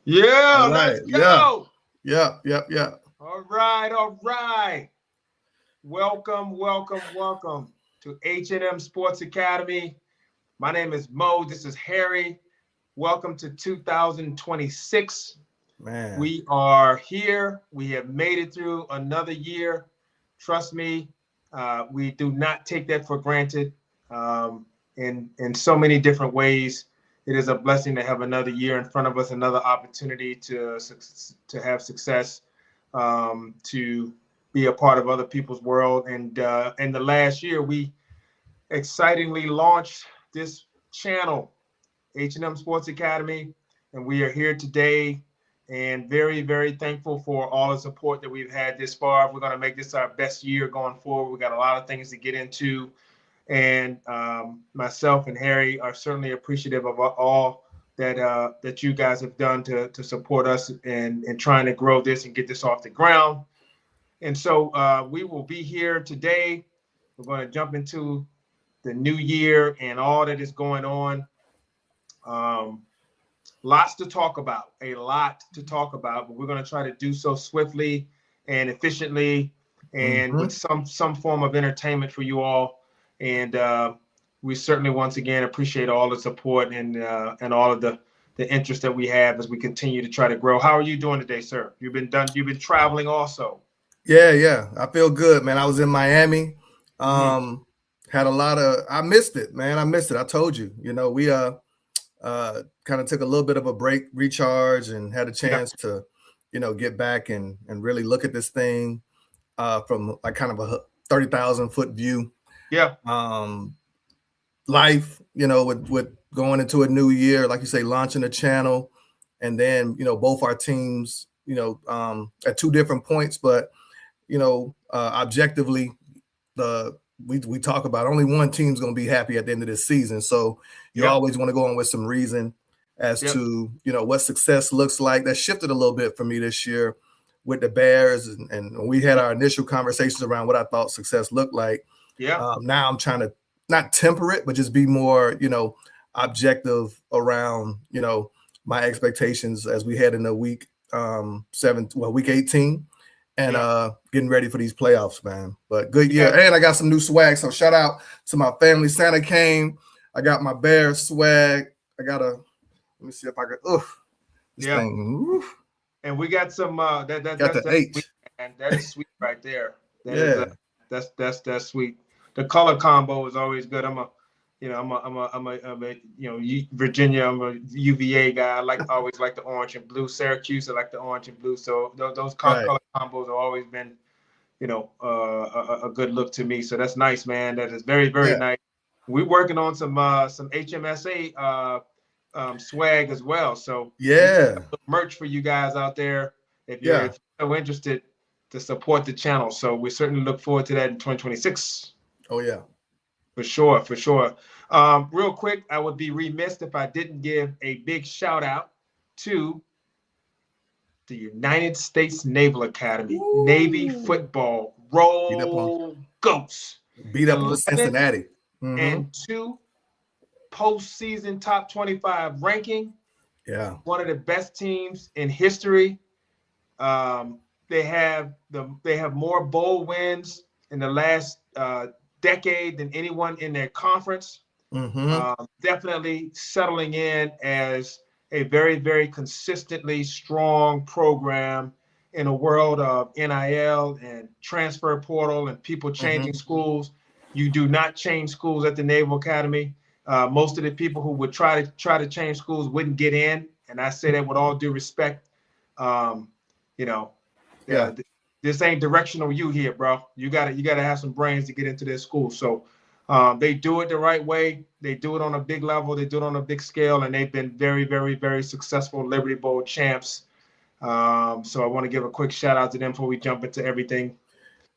Yeah, All right. let's Yeah. go. Yeah. All right, all right. Welcome, welcome, welcome to H&M Sports Academy. My name is Mo. This is Harry. Welcome to 2026. Man. We are here. We have made it through another year. Trust me, we do not take that for granted in so many different ways. It is a blessing to have another year in front of us, another opportunity to have success, to be a part of other people's world. And in the last year, we excitingly launched this channel, H&M Sports Academy, and we are here today and very, very thankful for all the support that we've had this far. We're going to make this our best year going forward. We got a lot of things to get into, and myself and Harry are certainly appreciative of all that you guys have done to support us in trying to grow this and get this off the ground. And so we will be here today. We're going to jump into the new year and all that is going on. Lots to talk about, but we're going to try to do so swiftly and efficiently and with some form of entertainment for you all. And we certainly once again appreciate all the support and all of the interest that we have as we continue to try to grow. How are you doing today, sir? You've been traveling also. Yeah. I feel good, man. I was in Miami. Had a lot of I missed it, man. I missed it. I told you. We kind of took a little bit of a break, recharge, and had a chance to, get back and really look at this thing from like kind of a 30,000 foot view. Yeah. Life, with going into a new year, like you say, launching a channel, and then both our teams, at two different points, but objectively, we talk about only one team's going to be happy at the end of this season. So you always want to go on with some reason as to, what success looks like. That shifted a little bit for me this year with the Bears. And we had our initial conversations around what I thought success looked like. Yeah. Now I'm trying to not temper it, but just be more, objective around, my expectations as we head into week 18. And getting ready for these playoffs, man. But good year. And I got some new swag. So shout out to my family. Santa came. I got my Bears swag. Let me see if I can. This thing. And we got some got that's the H. Sweet, and that is sweet right there. That's sweet. The color combo is always good. I'm a Virginia. I'm a UVA guy. I always like the orange and blue. Syracuse, I like the orange and blue. So those color combos have always been, a good look to me. So that's nice, man. That is very, very nice. We're working on some HMSA swag as well. So merch for you guys out there if you're so interested to support the channel. So we certainly look forward to that in 2026. Oh yeah. For sure. Real quick, I would be remiss if I didn't give a big shout out to the United States Naval Academy. Navy football. Roll Goats. Beat up on Cincinnati. And 2 postseason top 25 ranking. Yeah. One of the best teams in history. They have more bowl wins in the last decade than anyone in their conference. Definitely settling in as a very, very consistently strong program in a world of NIL and transfer portal and people changing schools. You do not change schools at the Naval Academy. Most of the people who would try to change schools wouldn't get in, and I say that with all due respect. This ain't directional you here, bro. You gotta have some brains to get into this school. So they do it the right way. They do it on a big level. They do it on a big scale, and they've been very, very, very successful Liberty Bowl champs. So I want to give a quick shout out to them before we jump into everything.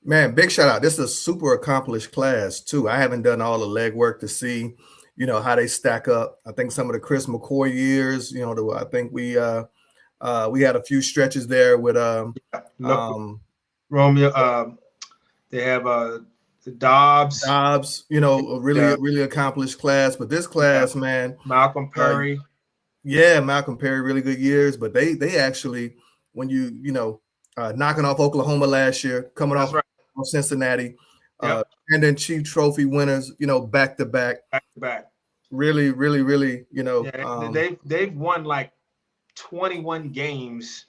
Man, big shout out. This is a super accomplished class too. I haven't done all the legwork to see, how they stack up. I think some of the Chris McCoy years, I think we had a few stretches there with Romeo. They have Dobbs, a really accomplished class. But this class, man, Malcolm Perry, Yeah, Malcolm Perry, really good years, but they actually, when knocking off Oklahoma last year, coming That's off right. of Cincinnati, Yep. and then Chief Trophy winners, back to back. Back to back. Really, really, really, Yeah, they've won like 21 games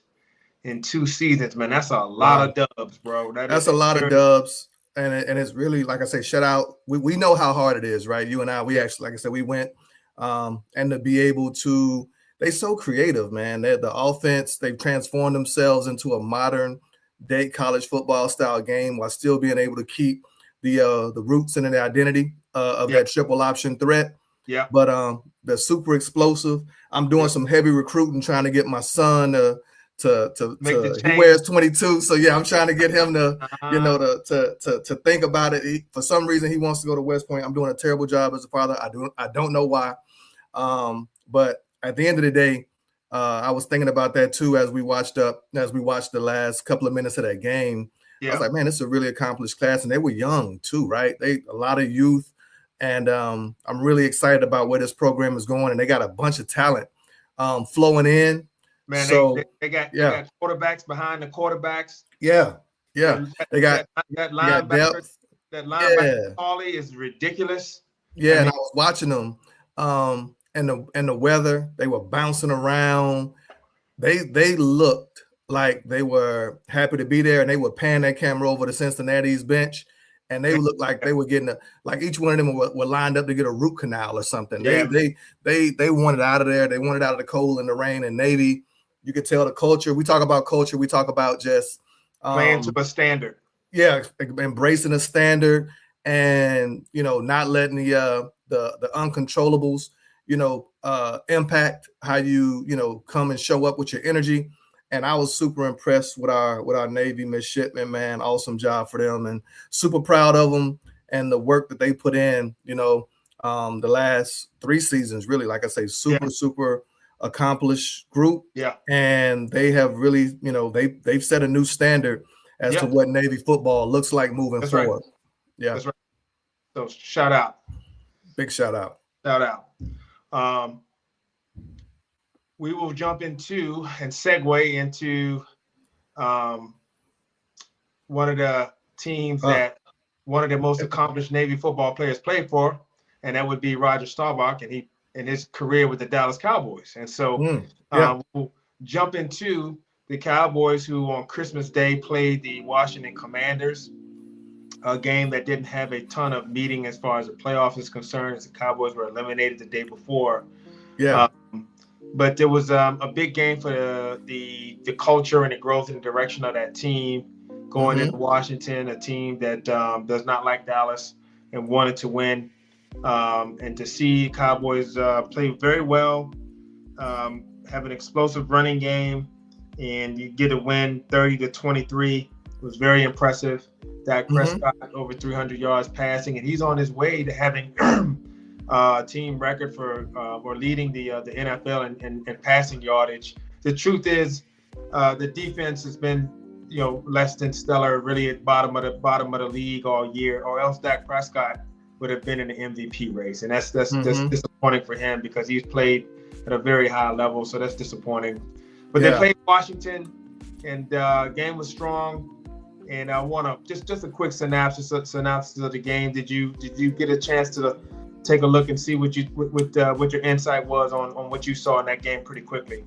in 2 seasons, man. That's a lot wow. of dubs, bro. That's a lot of dubs. And it's really, like I say, shout out. We know how hard it is, right? You and I, we actually, like I said, we went and to be able to, they so creative, man. They're the offense, they've transformed themselves into a modern day college football style game while still being able to keep the roots and the identity of that triple option threat. Yeah. But they're super explosive. I'm doing some heavy recruiting, trying to get my son to he wears 22. So yeah, I'm trying to get him to, to think about it. For some reason, he wants to go to West Point. I'm doing a terrible job as a father. I don't know why. But at the end of the day, I was thinking about that too as we watched the last couple of minutes of that game. I was like, man, this is a really accomplished class, and they were young too, right? A lot of youth, and I'm really excited about where this program is going, and they got a bunch of talent flowing in. Man, so they got quarterbacks behind the quarterbacks. Yeah. They got that linebacker. That linebacker Paulie is ridiculous. Yeah, and I was watching them. And the weather, they were bouncing around. They looked like they were happy to be there, and they were panning that camera over to Cincinnati's bench, and they looked like they were getting like each one of them were lined up to get a root canal or something. Yeah. They wanted out of there. They wanted out of the cold and the rain. And Navy, you could tell the culture. We talk about culture. We talk about just playing to a standard. Yeah, embracing a standard, and not letting the uncontrollables impact how you come and show up with your energy. And I was super impressed with our Navy midshipmen, man. Awesome job for them, and super proud of them and the work that they put in. The last 3 seasons, really, like I say, super accomplished group. Yeah, and they have really, they've set a new standard as to what Navy football looks like moving forward. Right. Yeah, that's right. So shout out, big shout out. We will jump into and segue into one of the teams that one of the most accomplished Navy football players played for, and that would be Roger Staubach, and he in his career with the Dallas Cowboys. And so we'll jump into the Cowboys, who on Christmas Day played the Washington Commanders, a game that didn't have a ton of meaning as far as the playoff is concerned, as the Cowboys were eliminated the day before. But there was a big game for the culture and the growth and direction of that team going into Washington, a team that does not like Dallas and wanted to win. And to see Cowboys play very well, have an explosive running game, and you get a win 30-23 was very impressive. Dak Prescott over 300 yards passing, and he's on his way to having team record for or leading the NFL in passing yardage. The truth is, the defense has been less than stellar, really at bottom of the league all year, or else Dak Prescott would have been in the MVP race, and that's disappointing for him because he's played at a very high level. So that's disappointing. But they played Washington, and game was strong. And I want to just a quick synopsis of the game. Did you get a chance to take a look and see what your insight was on what you saw in that game pretty quickly?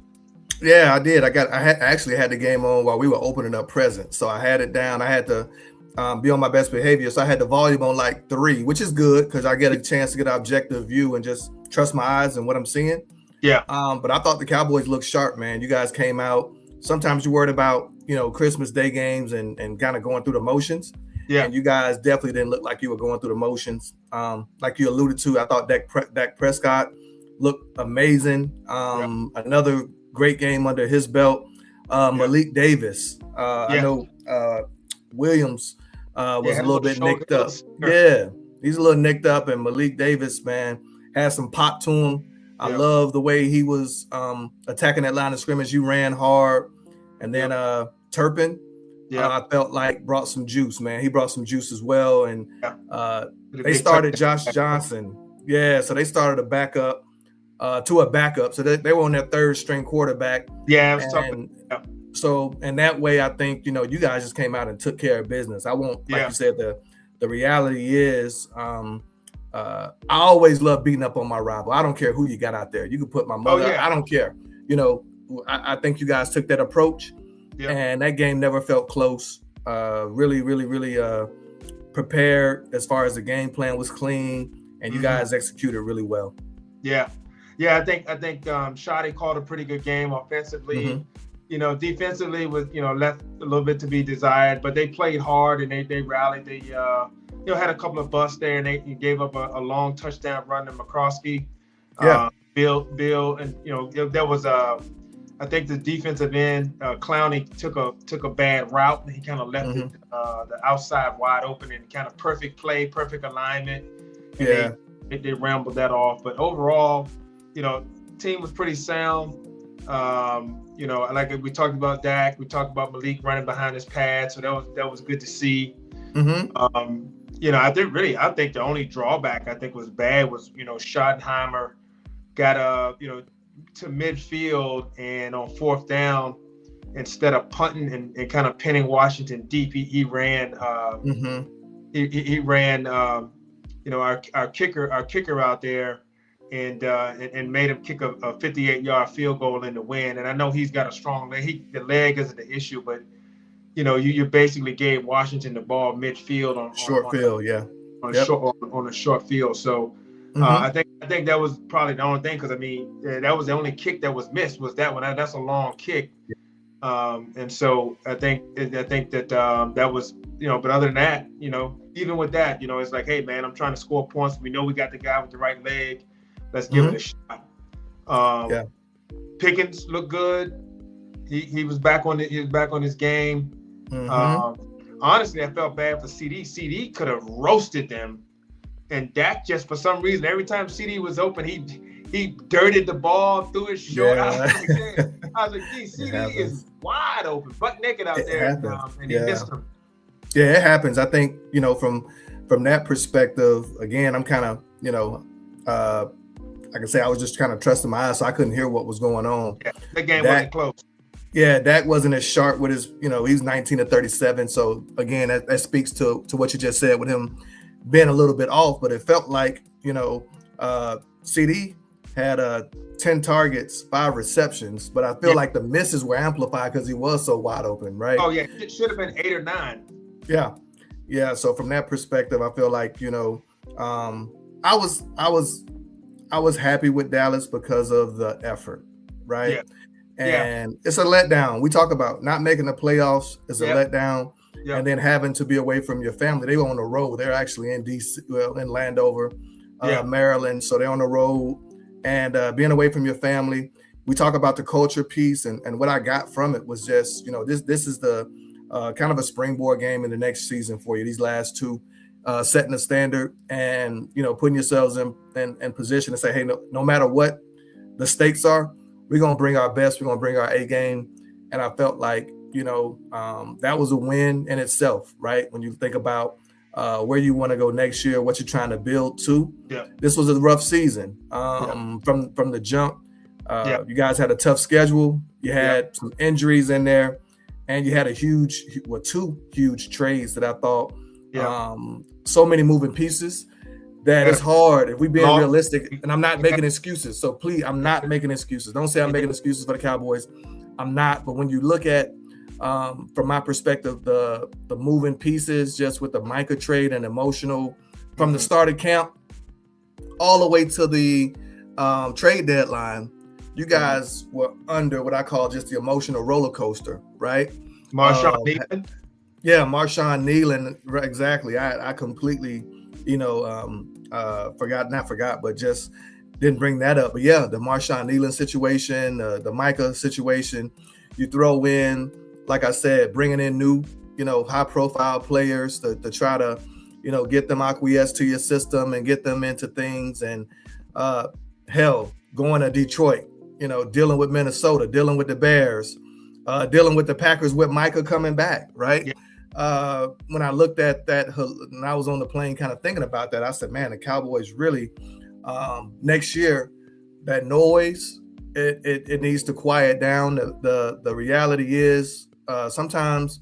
Yeah, I did. I actually had the game on while we were opening up presents, so I had it down. I had to be on my best behavior, so I had the volume on like 3, which is good because I get a chance to get an objective view and just trust my eyes and what I'm seeing. Yeah. But I thought the Cowboys looked sharp, man. You guys came out. Sometimes you're worried about Christmas Day games and kind of going through the motions. Yeah. And you guys definitely didn't look like you were going through the motions. Like you alluded to, I thought Dak Prescott looked amazing. Another great game under his belt. Malik Davis. I know Williams was a little bit nicked up. Yeah, he's a little nicked up, and Malik Davis, man, has some pop to him. I love the way he was attacking that line of scrimmage. You ran hard, and then Turpin, I felt like brought some juice, man. He brought some juice as well, and they started Josh Johnson. Yeah, so they started a backup to a backup. So they were on their third string quarterback. Yeah, it was tough. And so, and that way, I think, you guys just came out and took care of business. I won't, like you said, the reality is, I always love beating up on my rival. I don't care who you got out there. You can put my mother. I don't care. I think you guys took that approach, and that game never felt close. Really, really, really prepared as far as the game plan was clean, and you guys executed really well. Yeah. I think Shadi called a pretty good game offensively. Defensively was left a little bit to be desired, but they played hard and they rallied. They had a couple of busts there, and they gave up a long touchdown run to McCroskey. Bill, and there was I think the defensive end Clowney took a bad route, and he kind of left it the outside wide open, and kind of perfect play, perfect alignment. And they rambled that off, but overall, team was pretty sound. Like we talked about Dak, we talked about Malik running behind his pad, so that was good to see. I think the only drawback I think was bad was Schottenheimer got to midfield, and on fourth down, instead of punting and kind of pinning Washington deep, he ran he ran our kicker out there and made him kick a 58-yard field goal in the win. And I know he's got a strong leg. The leg isn't the issue, but you basically gave Washington the ball midfield on a short field. So I think that was probably the only thing, because that was the only kick that was missed, was that one. That's a long kick. And so I think that that was, but other than that, even with that, it's like, hey man, I'm trying to score points. We know we got the guy with the right leg. Let's give it a shot. Pickens looked good. He was back on his game. Honestly, I felt bad for CD. CD could have roasted them, and Dak just, for some reason, every time CD was open, he dirted the ball, threw it short. I was like, gee, CD is wide open, butt naked out there, and he missed him. Yeah, it happens. I think, from that perspective, again, I'm kind of, I can say I was just kind of trusting my eyes, so I couldn't hear what was going on. Yeah, that game wasn't close. Yeah, Dak wasn't as sharp with his, he's 19 to 37. So again, that speaks to what you just said with him being a little bit off, but it felt like, CD had 10 targets, 5 receptions, but I feel like the misses were amplified because he was so wide open, right? Oh yeah, it should have been 8 or 9. Yeah. So from that perspective, I feel like, I was happy with Dallas because of the effort, right? And it's a letdown. We talk about not making the playoffs. It's a letdown. And then having to be away from your family. They were on the road. They're actually in in Landover, Maryland. So they're on the road, and being away from your family. We talk about the culture piece, and what I got from it was just, this is the kind of a springboard game in the next season for you. These last two, setting a standard and, putting yourselves in position to say, hey, no matter what the stakes are, we're going to bring our best. We're going to bring our A game. And I felt like, that was a win in itself, right? When you think about where you want to go next year, what you're trying to build to. This was a rough season from the jump. You guys had a tough schedule. You had some injuries in there, and you had two huge trades that I thought, so many moving pieces that it's hard. If we're being realistic, and I'm not making excuses. So please, I'm not making excuses. Don't say I'm making excuses for the Cowboys. I'm not. But when you look at, from my perspective, the moving pieces, just with the Micah trade and emotional, from the start of camp all the way to the trade deadline, you guys were under what I call just the emotional roller coaster, right? Marshawn Nealon. Yeah, Marshawn Nealon, exactly. I completely, forgot, but just didn't bring that up. But yeah, the Marshawn Nealon situation, the Micah situation, you throw in, like I said, bringing in new, high-profile players to try to, get them acquiesced to your system and get them into things. And going to Detroit, dealing with Minnesota, dealing with the Bears, dealing with the Packers with Micah coming back, right? When I looked at that, and I was on the plane kind of thinking about that, I said, man, the Cowboys really, next year, that noise, it needs to quiet down. The reality is sometimes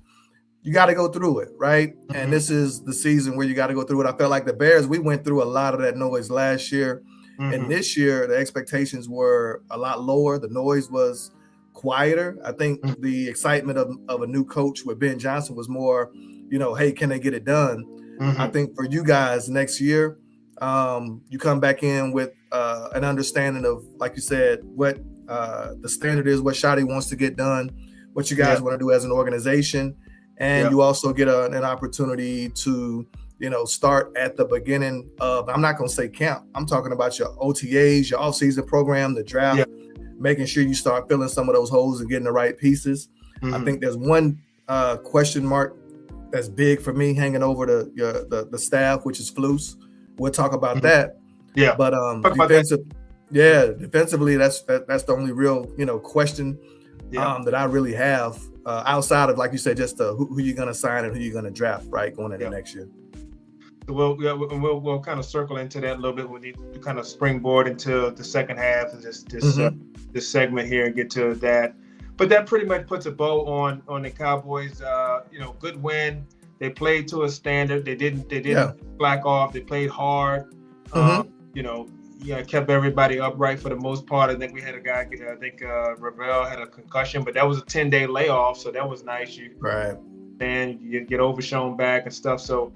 you got to go through it, right? Mm-hmm. And this is the season where you got to go through it. I felt like the Bears, we went through a lot of that noise last year. Mm-hmm. And this year, the expectations were a lot lower. The noise was quieter. I think the excitement of a new coach with Ben Johnson was more, hey, can they get it done? Mm-hmm. I think for you guys next year, you come back in with an understanding of, like you said, what the standard is, what Shadi wants to get done, what you guys want to do as an organization. And you also get an opportunity to, start at the beginning of, I'm not going to say camp. I'm talking about your OTAs, your off-season program, the draft, making sure you start filling some of those holes and getting the right pieces. Mm-hmm. I think there's one question mark that's big for me hanging over the staff, which is Flus. We'll talk about that. Yeah. But defensively, that's the only real, question that I really have outside of, like you said, just who you're going to sign and who you're going to draft, right, going into next year. We'll kind of circle into that a little bit. We need to kind of springboard into the second half of this segment here and get to that. But that pretty much puts a bow on the Cowboys. Good win. They played to a standard. They didn't slack off. They played hard. Kept everybody upright for the most part. I think we had a guy. I think Ravel had a concussion, but that was a 10-day layoff, so that was nice. And you get Overshown back and stuff. So,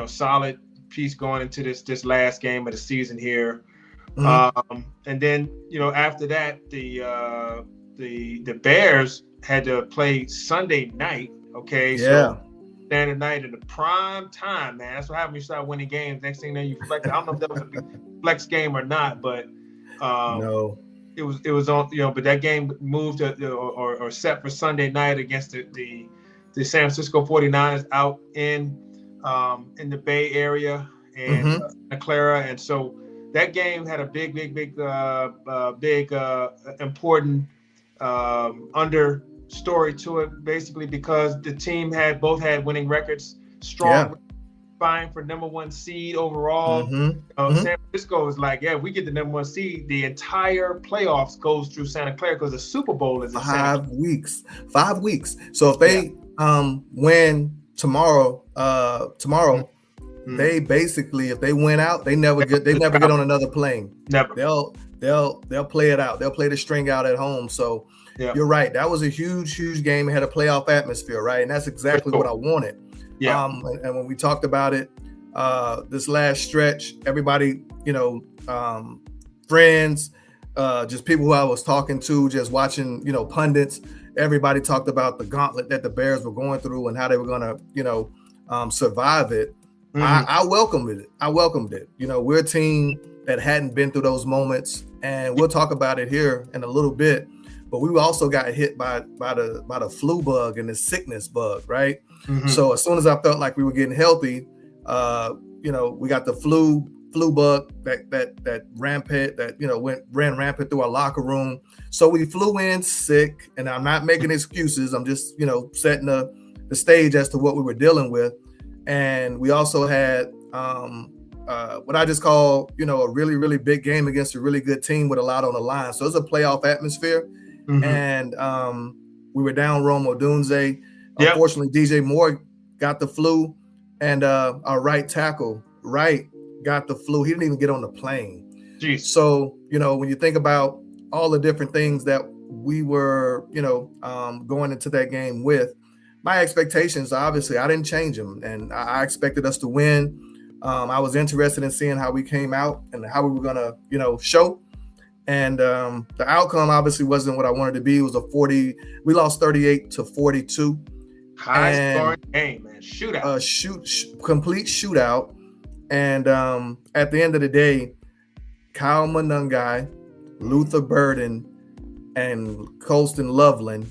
solid piece going into this last game of the season here. Mm-hmm. And then after that, the Bears had to play Sunday night. Okay, so standard night at the prime time, man. That's what happens when you start winning games. Next thing you flex. I don't know if that was a flex game or not, but no, it was on. But that game moved or set for Sunday night against the San Francisco 49ers out in the Bay Area and Santa Clara, and so that game had a big important understory to it, basically because the team both had winning records, strong, vying for number one seed overall. San Francisco was like, we get the number one seed. The entire playoffs goes through Santa Clara because the Super Bowl is in 5 weeks. 5 weeks. So if they win tomorrow, they basically, if they win out, they never get on another plane. Never. They'll play it out. They'll play the string out at home. So you're right. That was a huge game. It had a playoff atmosphere, right? And that's exactly what I wanted. Yeah. And when we talked about it, this last stretch, everybody, friends, just people who I was talking to, just watching, pundits, everybody talked about the gauntlet that the Bears were going through and how they were going to, survive it. I welcomed it. We're a team that hadn't been through those moments, and we'll talk about it here in a little bit. But we also got hit by the flu bug and the sickness bug, right? So as soon as I felt like we were getting healthy, we got the flu bug that rampant ran rampant through our locker room. So we flew in sick, and I'm not making excuses. I'm just setting the stage as to what we were dealing with. And we also had what I just call, a really, really big game against a really good team with a lot on the line. So it's a playoff atmosphere. And we were down Rome Odunze. Unfortunately, DJ Moore got the flu, and our right tackle, got the flu. He didn't even get on the plane. Jeez. So, when you think about all the different things that we were, going into that game with, my expectations, obviously, I didn't change them, and I expected us to win. I was interested in seeing how we came out and how we were going to, show. And the outcome obviously wasn't what I wanted to be. It was we lost 38-42. High scoring game, man. Shootout. Complete shootout. And at the end of the day, Kyle Monangai, Luther Burden, and Colston Loveland,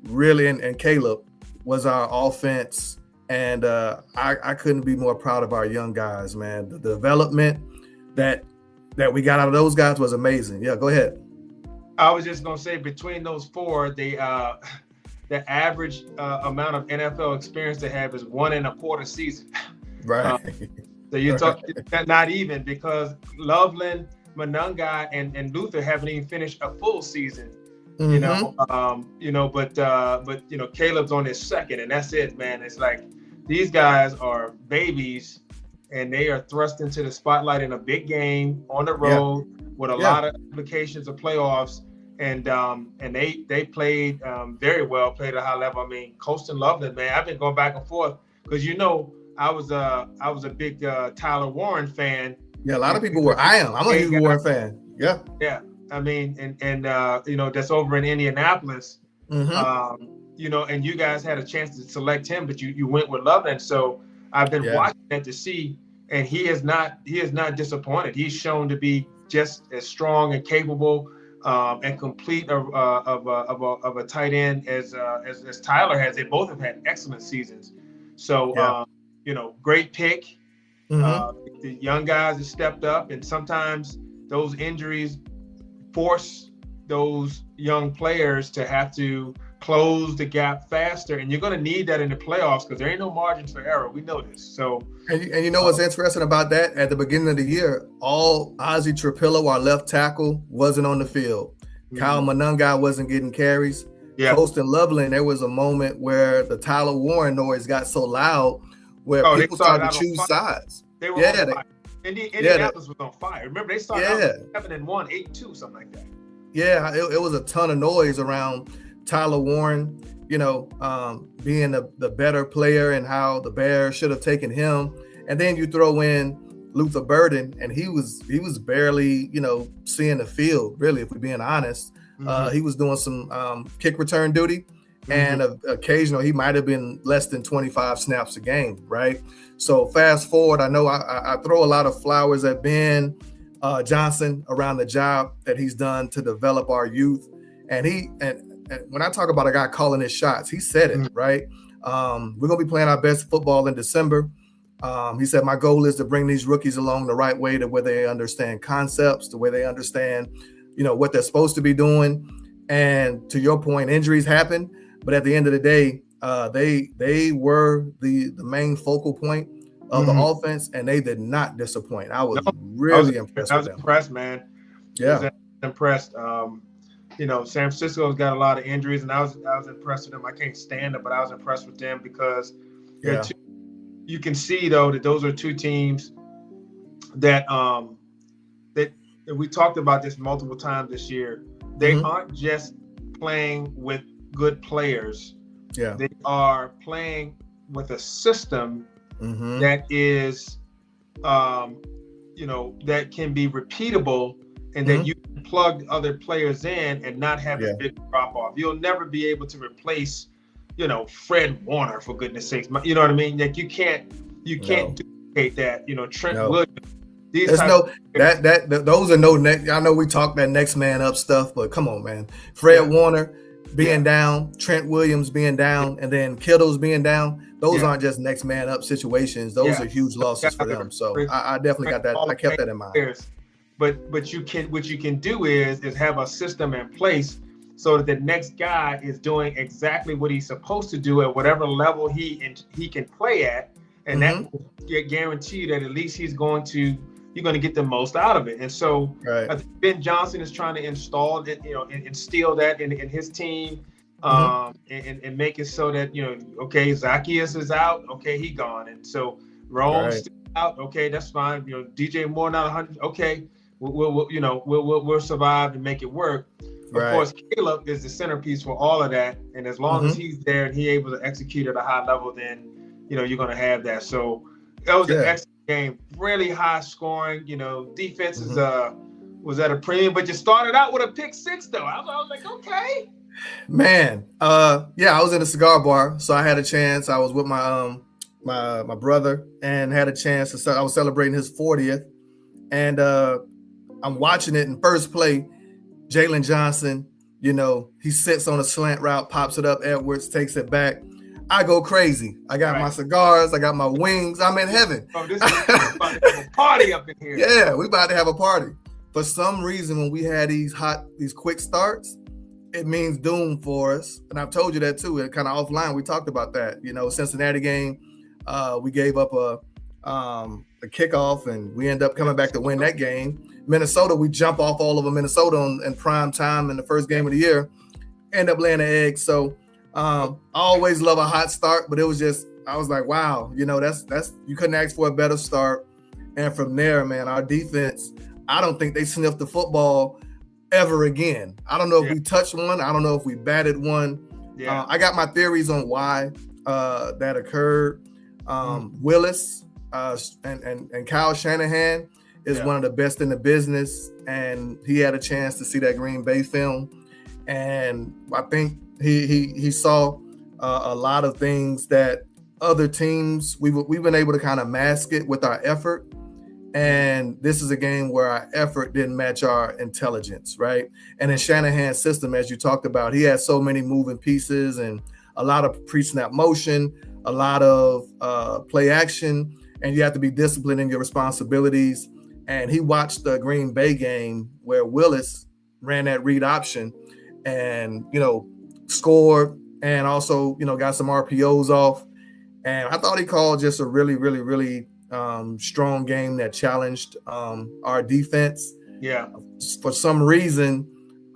really, and Caleb was our offense. And I couldn't be more proud of our young guys, man. The development that we got out of those guys was amazing. Yeah, go ahead. I was just going to say, between those four, the average amount of NFL experience they have is 1.25 seasons. Right. So you're talking not even, because Loveland Monangai and Luther haven't even finished a full season. Mm-hmm. But Caleb's on his second, and that's it, man. It's like these guys are babies, and they are thrust into the spotlight in a big game on the road with a lot of implications of playoffs, and they played very well, played at a high level. I mean, Colston Loveland, man, I've been going back and forth because I was a big Tyler Warren fan. Yeah, a lot of people were. I'm a huge Warren fan. Yeah. Yeah. I mean, and that's over in Indianapolis. Mm-hmm. And you guys had a chance to select him, but you went with Loveland. So I've been watching that to see, and he is not disappointed. He's shown to be just as strong and capable and complete of a tight end as Tyler has. They both have had excellent seasons. So great pick. Mm-hmm. The young guys have stepped up, and sometimes those injuries force those young players to have to close the gap faster, and you're going to need that in the playoffs because there ain't no margin for error. We know this. So, and you know what's interesting about that? At the beginning of the year, all Ozzie Trapillo, our left tackle, wasn't on the field. Mm-hmm. Kyle Monangai wasn't getting carries. Yeah. Colston Loveland, there was a moment where the Tyler Warren noise got so loud where people started to choose sides. They were on fire. Indianapolis was on fire. Remember, they started out 7-1, 8-2, something like that. Yeah, it was a ton of noise around Tyler Warren, being the better player and how the Bears should have taken him. And then you throw in Luther Burden, and he was barely, seeing the field, really, if we're being honest. Mm-hmm. He was doing some kick return duty, and occasionally he might have been less than 25 snaps a game, right? So fast forward, I know I throw a lot of flowers at Ben Johnson around the job that he's done to develop our youth. And when I talk about a guy calling his shots, he said it, right? We're going to be playing our best football in December. He said, my goal is to bring these rookies along the right way to where they understand concepts, to where they understand, what they're supposed to be doing. And to your point, injuries happen. But at the end of the day, they were the main focal point of the offense, and they did not disappoint. I was really impressed with them. I was impressed, man. Yeah. I was impressed. San Francisco's got a lot of injuries, and I was impressed with them. I can't stand them, but I was impressed with them because you can see, though, that those are two teams that that we talked about this multiple times this year. They aren't just playing with good players. Yeah. They are playing with a system that is, that can be repeatable, and that you can plug other players in and not have a big drop off. You'll never be able to replace, Fred Warner, for goodness sakes. You know what I mean? Like you can't duplicate that. Trent Williams. Those are no next. I know we talk that next man up stuff, but come on, man. Fred Warner being down, Trent Williams being down, and then Kittles being down. Those aren't just next man up situations. Those are huge losses for them. So I definitely got that. I kept that in mind. But what you can do is have a system in place so that the next guy is doing exactly what he's supposed to do at whatever level he can play at, and that will guarantee that at least you're going to get the most out of it. And so I think Ben Johnson is trying to instill that in his team, and make it so that okay, Zacchaeus is out, okay, he gone, and so Rome's still out, okay, that's fine. DJ Moore not 100, okay, we'll survive and make it work. Of course, Caleb is the centerpiece for all of that, and as long as he's there and he's able to execute at a high level, then you're going to have that. So that was an excellent game, really high scoring. Defense was at a premium, but you started out with a pick six, though. I was like, okay, man. I was in a cigar bar, so I had a chance. I was with my my brother and had a chance to I was celebrating his 40th, and I'm watching it in first play. Jalen Johnson, he sits on a slant route, pops it up. Edwards takes it back. I go crazy. I got my cigars. I got my wings. I'm in heaven. Oh, this is about to have a party up in here. Yeah, we about to have a party. For some reason, when we had these quick starts, it means doom for us. And I've told you that too. It kind of offline. We talked about that. Cincinnati game, we gave up the kickoff, and we end up coming back to win that game. Minnesota, we jump off all over Minnesota in prime time in the first game of the year, end up laying an egg. So I always love a hot start, but it was just, I was like, wow, that's you couldn't ask for a better start. And from there, man, our defense, I don't think they sniffed the football ever again. I don't know if we touched one. I don't know if we batted one. I got my theories on why that occurred. Willis and Kyle Shanahan is one of the best in the business, and he had a chance to see that Green Bay film, and I think he saw a lot of things that other teams we've been able to kind of mask it with our effort. And this is a game where our effort didn't match our intelligence, right? And in Shanahan's system, as you talked about, he has so many moving pieces and a lot of pre-snap motion, a lot of play action, and you have to be disciplined in your responsibilities. And he watched the Green Bay game where Willis ran that read option and, scored and also, got some RPOs off. And I thought he called just a really, really, really strong game that challenged our defense. Yeah. For some reason,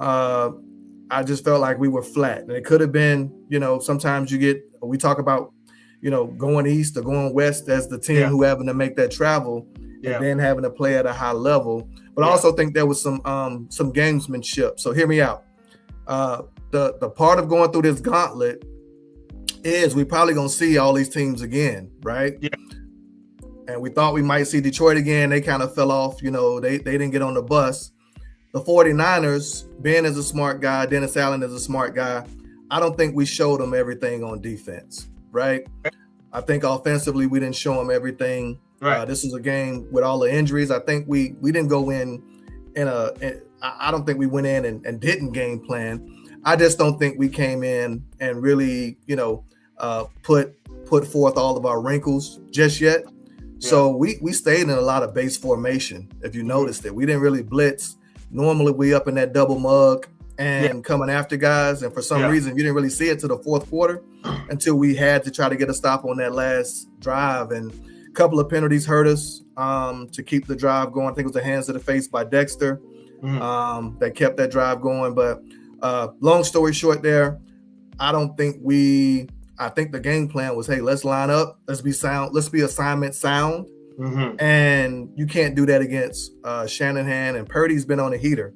I just felt like we were flat. And it could have been, sometimes we talk about, going east or going west as the team who having to make that travel and then having to play at a high level. But I also think there was some gamesmanship. So hear me out. The part of going through this gauntlet is we probably going to see all these teams again, right? Yeah. And we thought we might see Detroit again. They kind of fell off. They didn't get on the bus. The 49ers, Ben is a smart guy. Dennis Allen is a smart guy. I don't think we showed them everything on defense, right? I think offensively we didn't show them everything. Right. This was a game with all the injuries. I think we didn't go in I don't think we went in and didn't game plan. I just don't think we came in and really, put forth all of our wrinkles just yet. So we stayed in a lot of base formation. If you noticed it, we didn't really blitz. Normally we up in that double mug and coming after guys. And for some reason, you didn't really see it to the fourth quarter until we had to try to get a stop on that last drive. And a couple of penalties hurt us to keep the drive going. I think it was the hands to the face by Dexter that kept that drive going. But long story short there, I think the game plan was, hey, let's line up. Let's be sound. Let's be assignment sound. Mm-hmm. And you can't do that against Shanahan. And Purdy's been on a heater.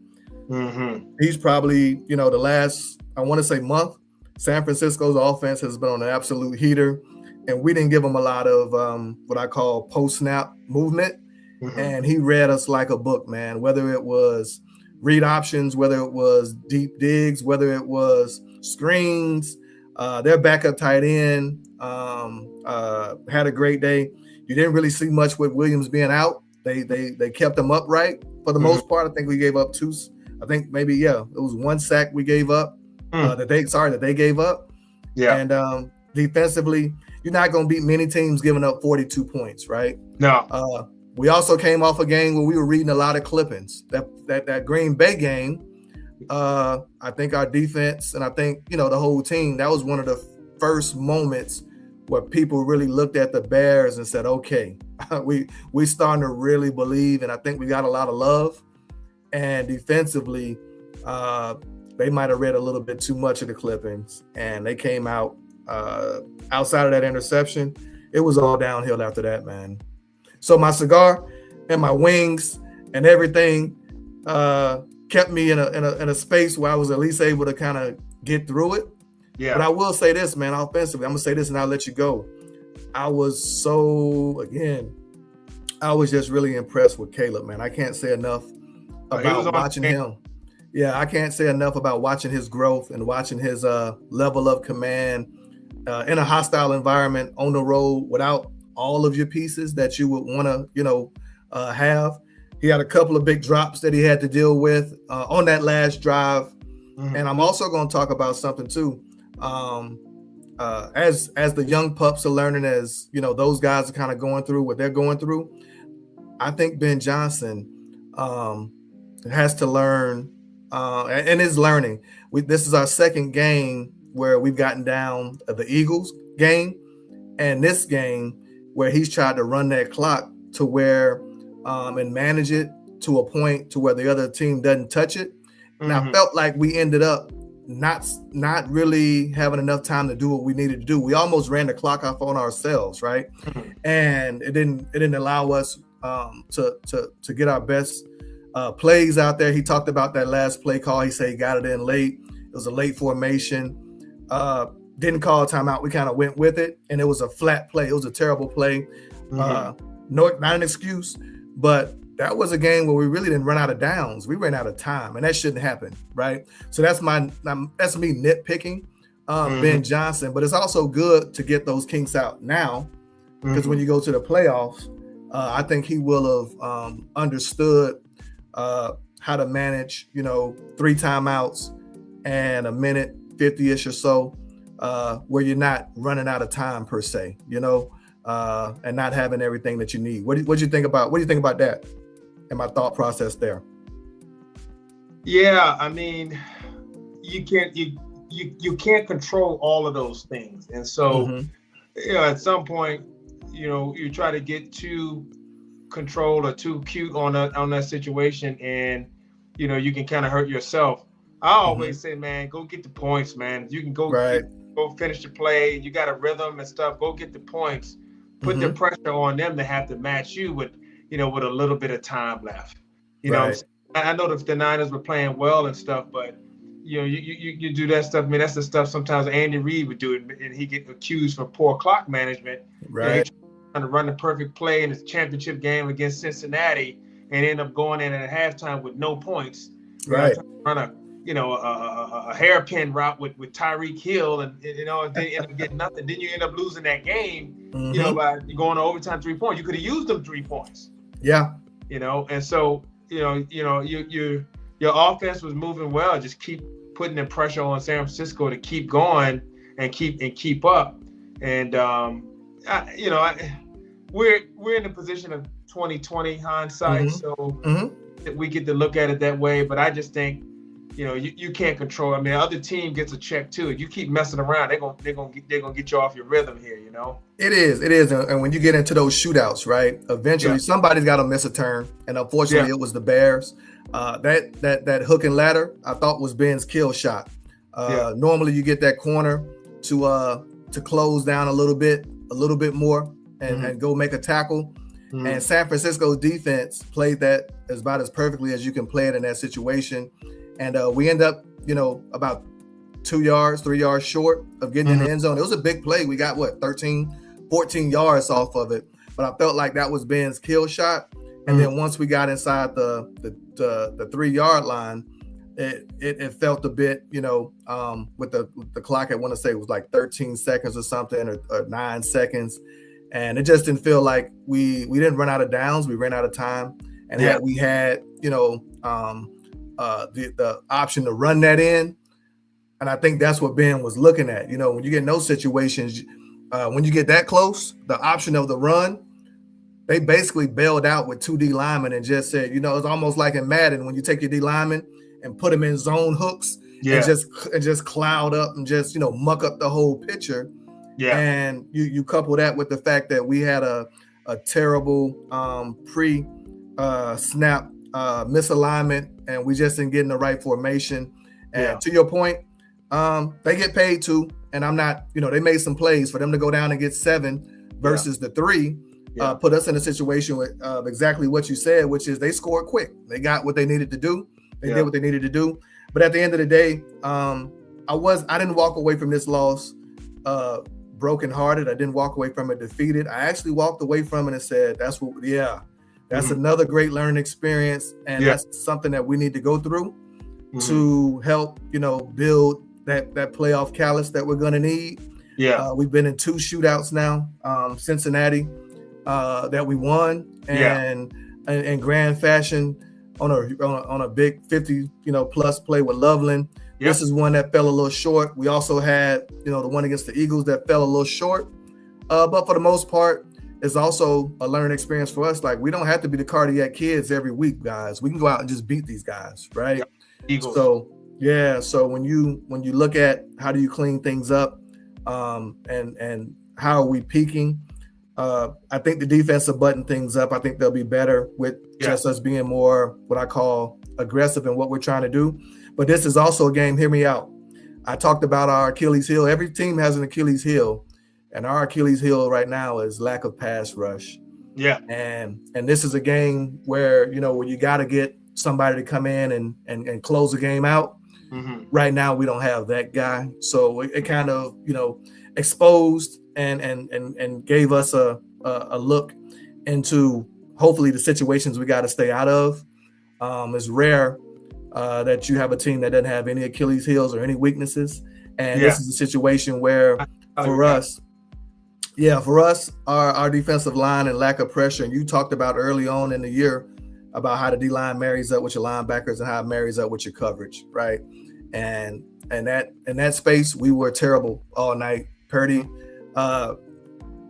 Mm-hmm. He's probably, the last, I want to say month, San Francisco's offense has been on an absolute heater. And we didn't give him a lot of what I call post-snap movement. Mm-hmm. And he read us like a book, man, whether it was read options, whether it was deep digs, whether it was screens. Their backup tight end had a great day. You didn't really see much with Williams being out. They kept him upright for the most part. I think we gave up two. I think maybe it was one sack we gave up that they gave up. Yeah. And defensively, you're not going to beat many teams giving up 42 points, right? No. We also came off a game where we were reading a lot of clippings. That Green Bay game. I think our defense and I think, the whole team, that was one of the first moments where people really looked at the Bears and said, okay, we starting to really believe. And I think we got a lot of love. And defensively, they might have read a little bit too much of the clippings and they came out outside of that interception. It was all downhill after that, man. So my cigar and my wings and everything kept me in a space where I was at least able to kind of get through it. Yeah. But I will say this, man, offensively, I'm going to say this and I'll let you go. I was just really impressed with Caleb, man. I can't say enough about watching him. Yeah, I can't say enough about watching his growth and watching his level of command in a hostile environment on the road without all of your pieces that you would want to, have. He had a couple of big drops that he had to deal with on that last drive. Mm-hmm. And I'm also going to talk about something too. As the young pups are learning, as those guys are kind of going through what they're going through, I think Ben Johnson has to learn and is learning. This is our second game where we've gotten down the Eagles game, and this game where he's tried to run that clock to where and manage it to a point to where the other team doesn't touch it. And I felt like we ended up not really having enough time to do what we needed to do. We almost ran the clock off on ourselves, right? And it didn't allow us to get our best plays out there. He talked about that last play call. He said he got it in late. It was a late formation. Didn't call a timeout. We kind of went with it, and it was a flat play. It was a terrible play. No, not an excuse, but that was a game where we really didn't run out of downs. We ran out of time, and that shouldn't happen, right? So that's me nitpicking Ben Johnson, but it's also good to get those kinks out now, because when you go to the playoffs, I think he will have understood how to manage, 3 timeouts and a minute 50-ish or so, where you're not running out of time per se, and not having everything that you need. What do you think about that and my thought process there? Yeah, I mean, you can't control all of those things, and so at some point, you try to get too controlled or too cute on that situation, and you can kind of hurt yourself. I always say, man, go get the points, man. You can go finish the play. You got a rhythm and stuff. Go get the points. Put the pressure on them to have to match you with a little bit of time left. I know the Niners were playing well and stuff, but you do that stuff. I mean, that's the stuff sometimes Andy Reid would do, and he get accused for poor clock management. Right. Trying to run the perfect play in his championship game against Cincinnati, and end up going in at halftime with no points. Right. Run a hairpin route with Tyreek Hill, and they end up getting nothing. Then you end up losing that game, by going to overtime 3 points. You could have used them 3 points. Yeah. And so your offense was moving well. Just keep putting the pressure on San Francisco to keep going and keep up. And we're in the position of 2020 hindsight, so we get to look at it that way. But I just think you can't control. I mean, the other team gets a check too. If you keep messing around, they're gonna get you off your rhythm here. It is, and when you get into those shootouts, right? Eventually, somebody's got to miss a turn, and unfortunately, it was the Bears. That hook and ladder, I thought, was Ben's kill shot. Normally, you get that corner to close down a little bit more and go make a tackle. And San Francisco's defense played that about as perfectly as you can play it in that situation. And we end up, about 3 yards short of getting in the end zone. It was a big play. We got 13, 14 yards off of it. But I felt like that was Ben's kill shot. And then once we got inside the 3 yard line, it felt a bit, with the clock, I want to say it was like 13 seconds or something, or 9 seconds. And it just didn't feel like we didn't run out of downs. We ran out of time. And had we had, the option to run that in, and I think that's what Ben was looking at. When you get in those situations, when you get that close, the option of the run, they basically bailed out with 2 D linemen and just said, it's almost like in Madden when you take your D lineman and put them in zone hooks and just cloud up and just muck up the whole picture. Yeah. And you couple that with the fact that we had a terrible pre-snap misalignment, and we just didn't get in the right formation. And to your point, they get paid too, and I'm not, they made some plays for them to go down and get 7 versus the 3. Put us in a situation with exactly what you said, which is they scored quick. They got what they needed to do. They did what they needed to do. But at the end of the day, I didn't walk away from this loss brokenhearted. I didn't walk away from it defeated. I actually walked away from it and said, that's another great learning experience. And that's something that we need to go through to help, build that playoff callus that we're going to need. We've been in 2 shootouts now, Cincinnati, that we won, and in grand fashion on a big 50 plus play with Loveland. This is one that fell a little short. We also had the one against the Eagles that fell a little short, but for the most part, it's also a learning experience for us. Like, we don't have to be the Cardiac Kids every week, guys. We can go out and just beat these guys, right? Eagles. So when you look at how do you clean things up, and how are we peaking, I think the defense will button things up. I think they'll be better with just us being more what I call aggressive in what we're trying to do. But this is also a game, hear me out. I talked about our Achilles heel. Every team has an Achilles heel, and our Achilles heel right now is lack of pass rush. Yeah. And this is a game where, where you got to get somebody to come in and close the game out. Mm-hmm. Right now, we don't have that guy. So it kind of, exposed and gave us a look into hopefully the situations we got to stay out of. It's rare that you have a team that doesn't have any Achilles heels or any weaknesses. And this is a situation where for us, our defensive line and lack of pressure, and you talked about early on in the year about how the D-line marries up with your linebackers and how it marries up with your coverage, right? And that in that space, we were terrible all night. Purdy,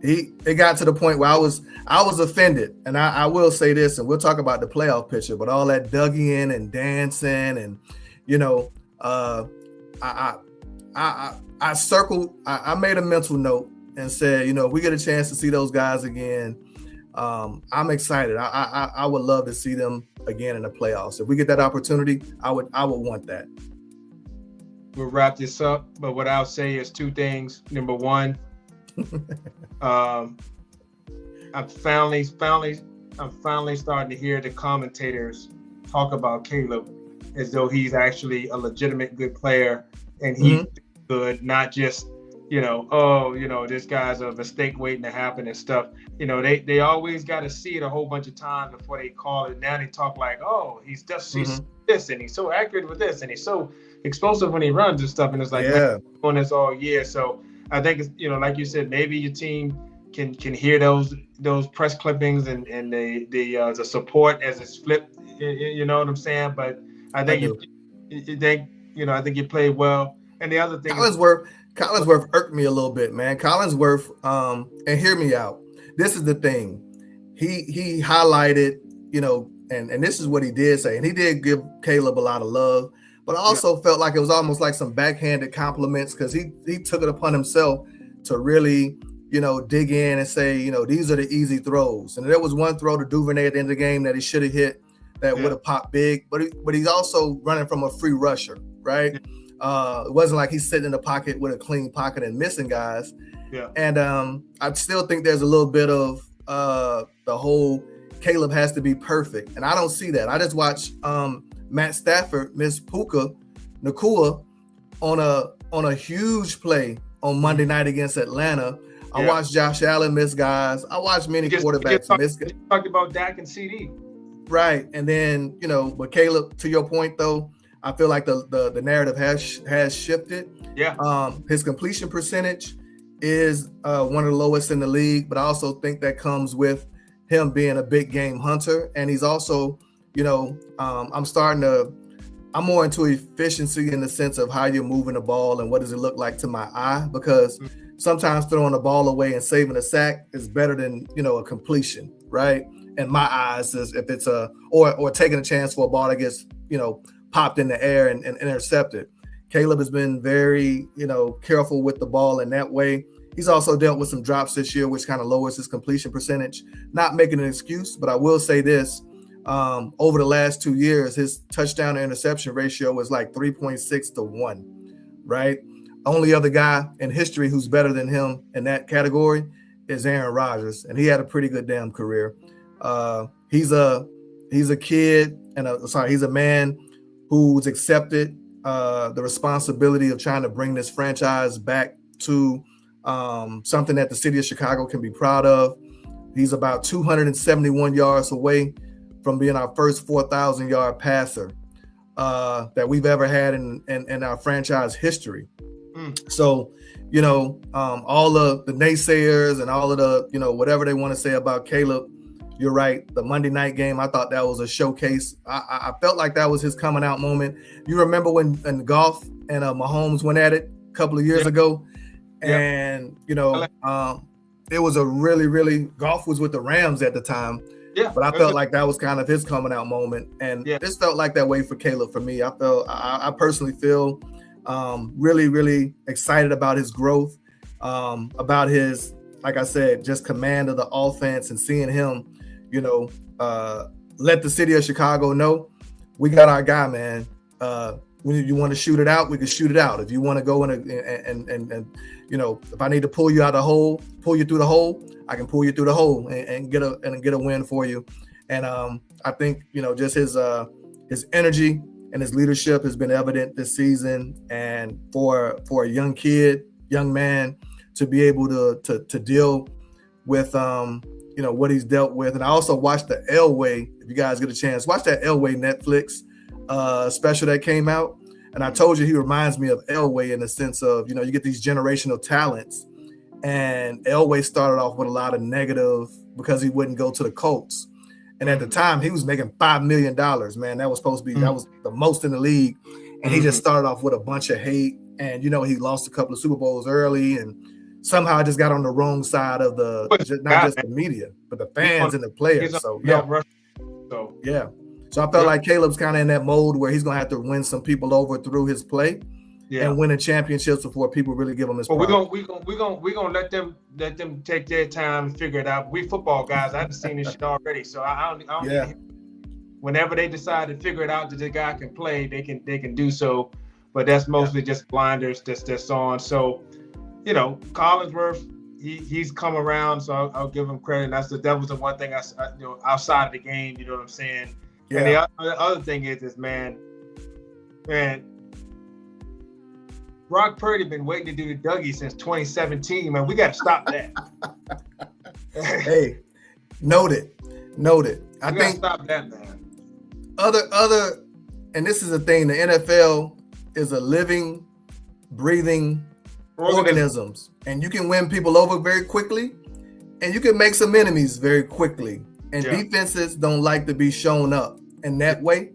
it got to the point where I was offended, and I will say this, and we'll talk about the playoff picture, but all that dugging and dancing, and I circled, I made a mental note and said, if we get a chance to see those guys again, I'm excited. I would love to see them again in the playoffs. If we get that opportunity, I would want that. We'll wrap this up, but what I'll say is two things. Number one, I'm finally starting to hear the commentators talk about Caleb as though he's actually a legitimate good player, and he's good, not just this guy's a mistake waiting to happen and stuff. They always got to see it a whole bunch of times before they call it. Now they talk like, oh, he's just this, and he's so accurate with this, and he's so explosive when he runs and stuff. And it's like, man, doing this all year. So I think it's, like you said, maybe your team can hear those press clippings and the support as it's flipped. You know what I'm saying? But I think I think you played well. And the other thing, Collinsworth irked me a little bit, man. Collinsworth, and hear me out. This is the thing. He highlighted, and this is what he did say, and he did give Caleb a lot of love, but I also felt like it was almost like some backhanded compliments because he took it upon himself to really, dig in and say, these are the easy throws. And there was one throw to Duvernay at the end of the game that he should have hit that would have popped big, but he's also running from a free rusher, right? Yeah. It wasn't like he's sitting in the pocket with a clean pocket and missing guys. Yeah. And I still think there's a little bit of the whole Caleb has to be perfect. And I don't see that. I just watched Matt Stafford miss Puka Nacua on a huge play on Monday night against Atlanta. I watched Josh Allen miss guys. I watched many quarterbacks miss guys. Talked about Dak and CD. Right. And then, but Caleb, to your point though, I feel like the narrative has shifted. Yeah. His completion percentage is one of the lowest in the league, but I also think that comes with him being a big game hunter. And he's also, I'm more into efficiency in the sense of how you're moving the ball and what does it look like to my eye, because sometimes throwing the ball away and saving a sack is better than, a completion, right? And my eyes is if it's or taking a chance for a ball that gets, popped in the air and intercepted. Caleb has been very, careful with the ball in that way. He's also dealt with some drops this year, which kind of lowers his completion percentage. Not making an excuse, but I will say this. Over the last 2 years, his touchdown to interception ratio was like 3.6 to 1, right? Only other guy in history who's better than him in that category is Aaron Rodgers, and he had a pretty good damn career. He's a kid he's a man who's accepted the responsibility of trying to bring this franchise back to something that the city of Chicago can be proud of. He's about 271 yards away from being our first 4,000-yard passer that we've ever had in our franchise history. So, all of the naysayers and all of the, whatever they want to say about Caleb, you're right. The Monday night game, I thought that was a showcase. I felt like that was his coming out moment. You remember when Goff and Mahomes went at it a couple of years ago? And, it was a really, really, Goff was with the Rams at the time. Yeah. But I felt like that was kind of his coming out moment. And this felt like that way for Caleb for me. I personally feel really, really excited about his growth, about his like I said, just command of the offense and seeing him, you know, let the city of Chicago know we got our guy, man. When you want to shoot it out, we can shoot it out. If you want to go in and you know, if I need to pull you out of the hole, pull you through the hole, I can pull you through the hole and get a win for you. And I think, you know, just his energy and his leadership has been evident this season. And for a young man to be able to deal with you know, what he's dealt with. And I also watched the Elway. If you guys get a chance, watch that Elway Netflix special that came out. And I told you he reminds me of Elway in the sense of, you know, you get these generational talents. And Elway started off with a lot of negative because he wouldn't go to the Colts. And at the time, he was making $5 million, man. That was supposed to be, that was the most in the league. And he just started off with a bunch of hate. And, you know, he lost a couple of Super Bowls early and somehow just got on the wrong side of not just the media, but the fans and the players. So, yeah. So I felt like Caleb's kind of in that mode where he's going to have to win some people over through his play and winning championships before people really give him his. But we're gonna let them take their time and figure it out. We football guys, I've seen this shit already, so I don't whenever they decide to figure it out that the guy can play, they can do so. But that's mostly just blinders that's on. So, you know, Collinsworth, he's come around, so I'll give him credit. And that was the one thing I you know, outside of the game, you know what I'm saying? Yeah. And the other thing is man, Brock Purdy been waiting to do the Dougie since 2017, man. We got to stop that. Hey, noted. I think stop that, man. Other, and this is the thing, the NFL is a living, breathing organisms, and you can win people over very quickly, and you can make some enemies very quickly. And defenses don't like to be shown up in that way.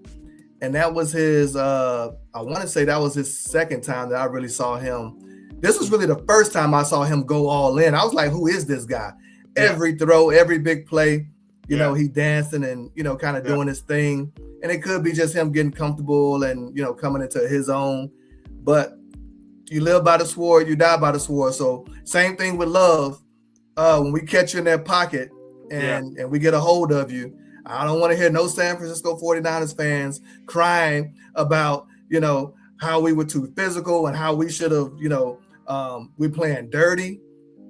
And that was his, I want to say that was his second time that I really saw him. This was really the first time I saw him go all in. I was like, who is this guy? Every throw, every big play, you know, he dancing and, you know, kind of doing his thing. And it could be just him getting comfortable and, you know, coming into his own. But you live by the sword, you die by the sword. So same thing with Love. When we catch you in that pocket and we get a hold of you, I don't want to hear no San Francisco 49ers fans crying about, you know, how we were too physical and how we should have, you know, we're playing dirty.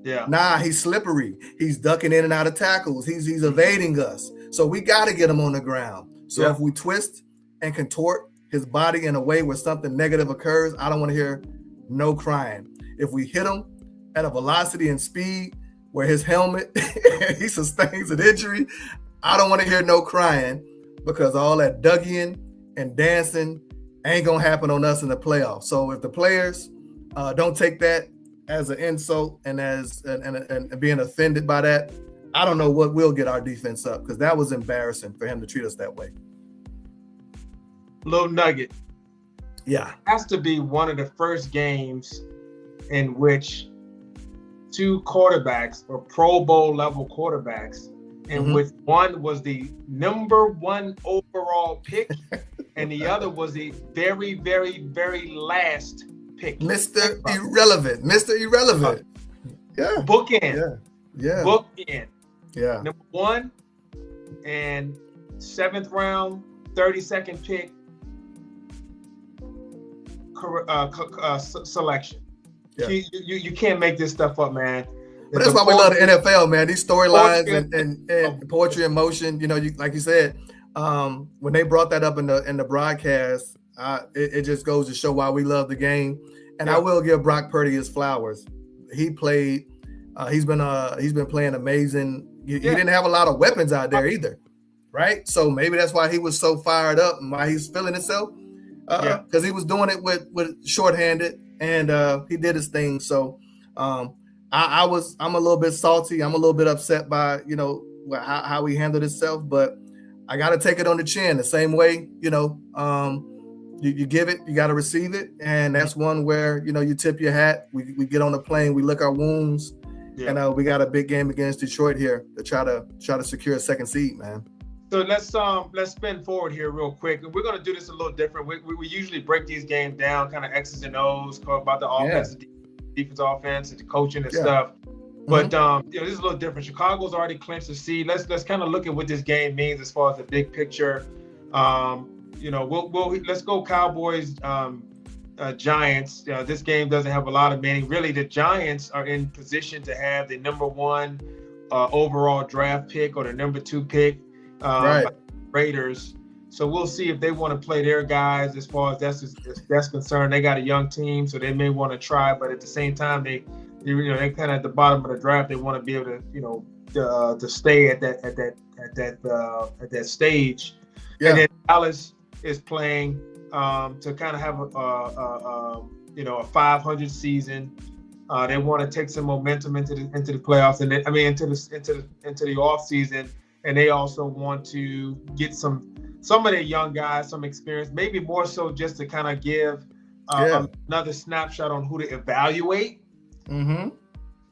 Yeah. Nah, he's slippery. He's ducking in and out of tackles. He's evading us. So we got to get him on the ground. So if we twist and contort his body in a way where something negative occurs, I don't want to hear no crying. If we hit him at a velocity and speed where his helmet, he sustains an injury, I don't want to hear no crying, because all that Dougieing and dancing ain't going to happen on us in the playoffs. So if the players don't take that as an insult and as and being offended by that, I don't know what will get our defense up, because that was embarrassing for him to treat us that way. Little nugget. Yeah. It has to be one of the first games in which two quarterbacks or Pro Bowl level quarterbacks, in which one was the #1 overall pick and the other was the very, very, very last pick. Mr. Irrelevant. Yeah. Bookend. Yeah. Bookend. Yeah. #1 and 7th round, 32nd pick selection. Yeah. You can't make this stuff up, man. But that's why we love the NFL, man. These storylines and poetry in motion. You know, like you said, when they brought that up in the broadcast, it just goes to show why we love the game. And I will give Brock Purdy his flowers. He played. He's been playing amazing. He didn't have a lot of weapons out there either, right? So maybe that's why he was so fired up and why he's feeling himself. Because he was doing it with shorthanded, and he did his thing. So I'm a little bit salty. I'm a little bit upset by, you know, how he handled himself, but I got to take it on the chin the same way, you know, you give it, you got to receive it. And that's one where, you know, you tip your hat. We get on the plane, we lick our wounds, and we got a big game against Detroit here to try to secure a second seed, man. So let's spin forward here real quick. We're going to do this a little different. We usually break these games down, kind of X's and O's, talk about the offense, defense, offense, and the coaching and stuff. But this is a little different. Chicago's already clinched the seed. Let's kind of look at what this game means as far as the big picture. Let's go Cowboys, Giants. This game doesn't have a lot of meaning. Really, the Giants are in position to have the number 1 overall draft pick or the number 2 pick, Raiders. So we'll see if they want to play their guys as far as that's concerned. They got a young team, so they may want to try, but at the same time, they're kind of at the bottom of the draft. They want to be able to, to stay at that stage. Yeah. And then Dallas is playing to kind of have a 500 season. They want to take some momentum into the playoffs, and into the off season, and they also want to get some of their young guys some experience, maybe more so just to kind of give another snapshot on who to evaluate.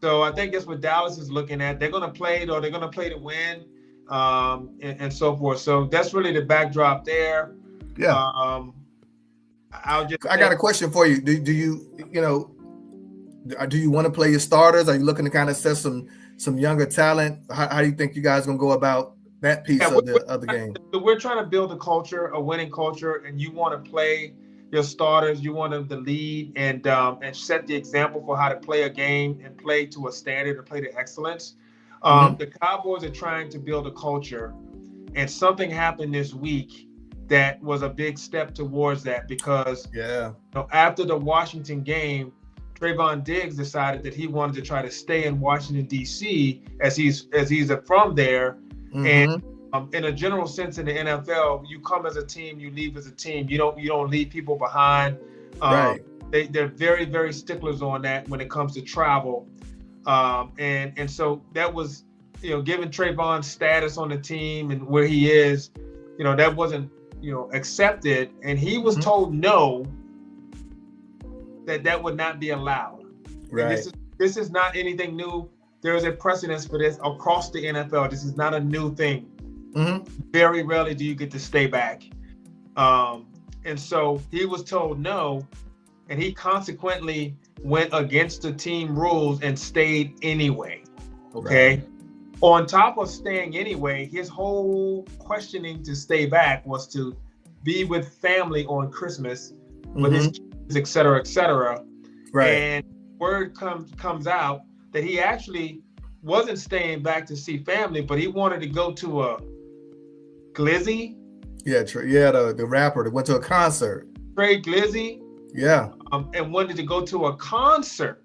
So I think that's what Dallas is looking at. They're going to play to win, and so forth. So that's really the backdrop there. Yeah. I got a question for you. Do you want to play your starters? Are you looking to kind of set some younger talent? How do you think you guys going to go about that piece of the game? We're trying to build a winning culture, and you want to play your starters. You want them to lead and set the example for how to play a game and play to a standard and play to excellence. The Cowboys are trying to build a culture, and something happened this week that was a big step towards that, because after the Washington game, Trayvon Diggs decided that he wanted to try to stay in Washington, D.C. as he's from there. And in a general sense in the NFL, you come as a team, you leave as a team. You don't leave people behind. They're very, very sticklers on that when it comes to travel. And so that was, given Trayvon's status on the team and where he is, that wasn't, accepted. And he was told no, that would not be allowed. Right. This is not anything new. There is a precedence for this across the NFL. This is not a new thing. Very rarely do you get to stay back. And so he was told no, and he consequently went against the team rules and stayed anyway. Okay. Right. On top of staying anyway, his whole questioning to stay back was to be with family on Christmas with his kids, et cetera, et cetera. Right. And word comes out that he actually wasn't staying back to see family, but he wanted to go to a Glizzy. The rapper that went to a concert. Trey Glizzy. Yeah. And wanted to go to a concert.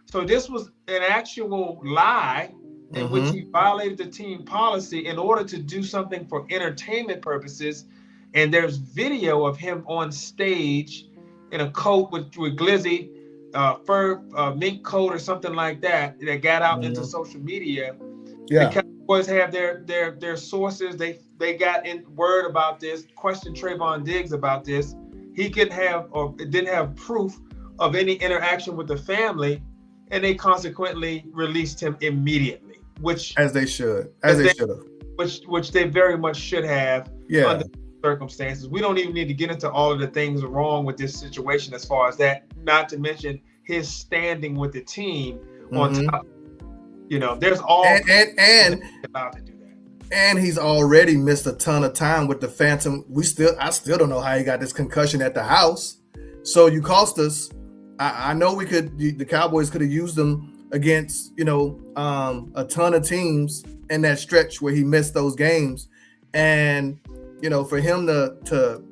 So this was an actual lie in which he violated the team policy in order to do something for entertainment purposes. And there's video of him on stage in a coat with Glizzy, fur mink coat or something like that got out into social media. Yeah. The Cowboys have their sources. They got in word about this, questioned Trayvon Diggs about this. He didn't have proof of any interaction with the family, and they consequently released him immediately. Which they should have. Which they very much should have under circumstances. We don't even need to get into all of the things wrong with this situation as far as that, not to mention his standing with the team on top. There's all and allowed to do that. And he's already missed a ton of time with the Phantom. I still don't know how he got this concussion at the house. So you cost us. I know the Cowboys could have used him against, a ton of teams in that stretch where he missed those games. And, for him to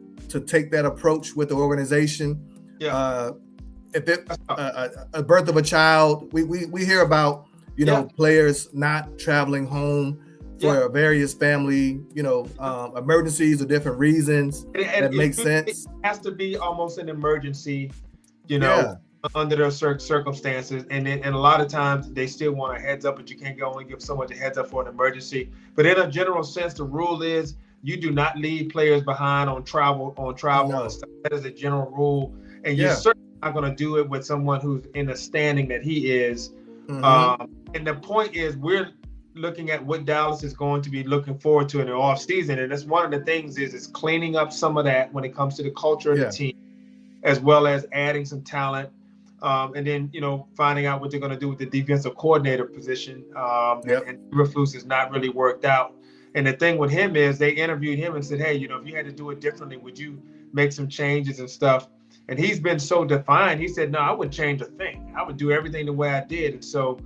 take that approach with the organization, if it a birth of a child, we hear about, players not traveling home for various family, emergencies or different reasons. That makes sense. It has to be almost an emergency, under those circumstances, and a lot of times they still want a heads up, but you can't only give someone a heads up for an emergency. But in a general sense, the rule is you do not leave players behind on travel. No. That is a general rule, and you're certainly not going to do it with someone who's in the standing that he is. And the point is, we're looking at what Dallas is going to be looking forward to in the off season, and that's one of the things is cleaning up some of that when it comes to the culture of the team, as well as adding some talent. And then, finding out what they're going to do with the defensive coordinator position. And Eberflus has not really worked out. And the thing with him is they interviewed him and said, hey, if you had to do it differently, would you make some changes and stuff? And he's been so defiant. He said, no, I wouldn't change a thing. I would do everything the way I did. And so,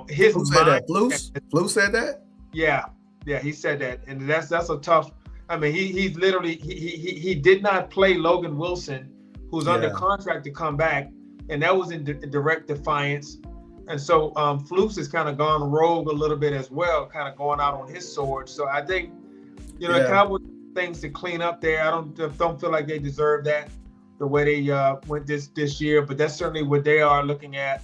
his Who said that? Flus said that? Yeah, he said that. And that's a tough. I mean, he's literally he did not play Logan Wilson, who's under contract to come back. And that was in direct defiance. And so Flus has kind of gone rogue a little bit as well, kind of going out on his sword. So I think, the Cowboys things to clean up there. I don't feel like they deserve that the way they went this year, but that's certainly what they are looking at.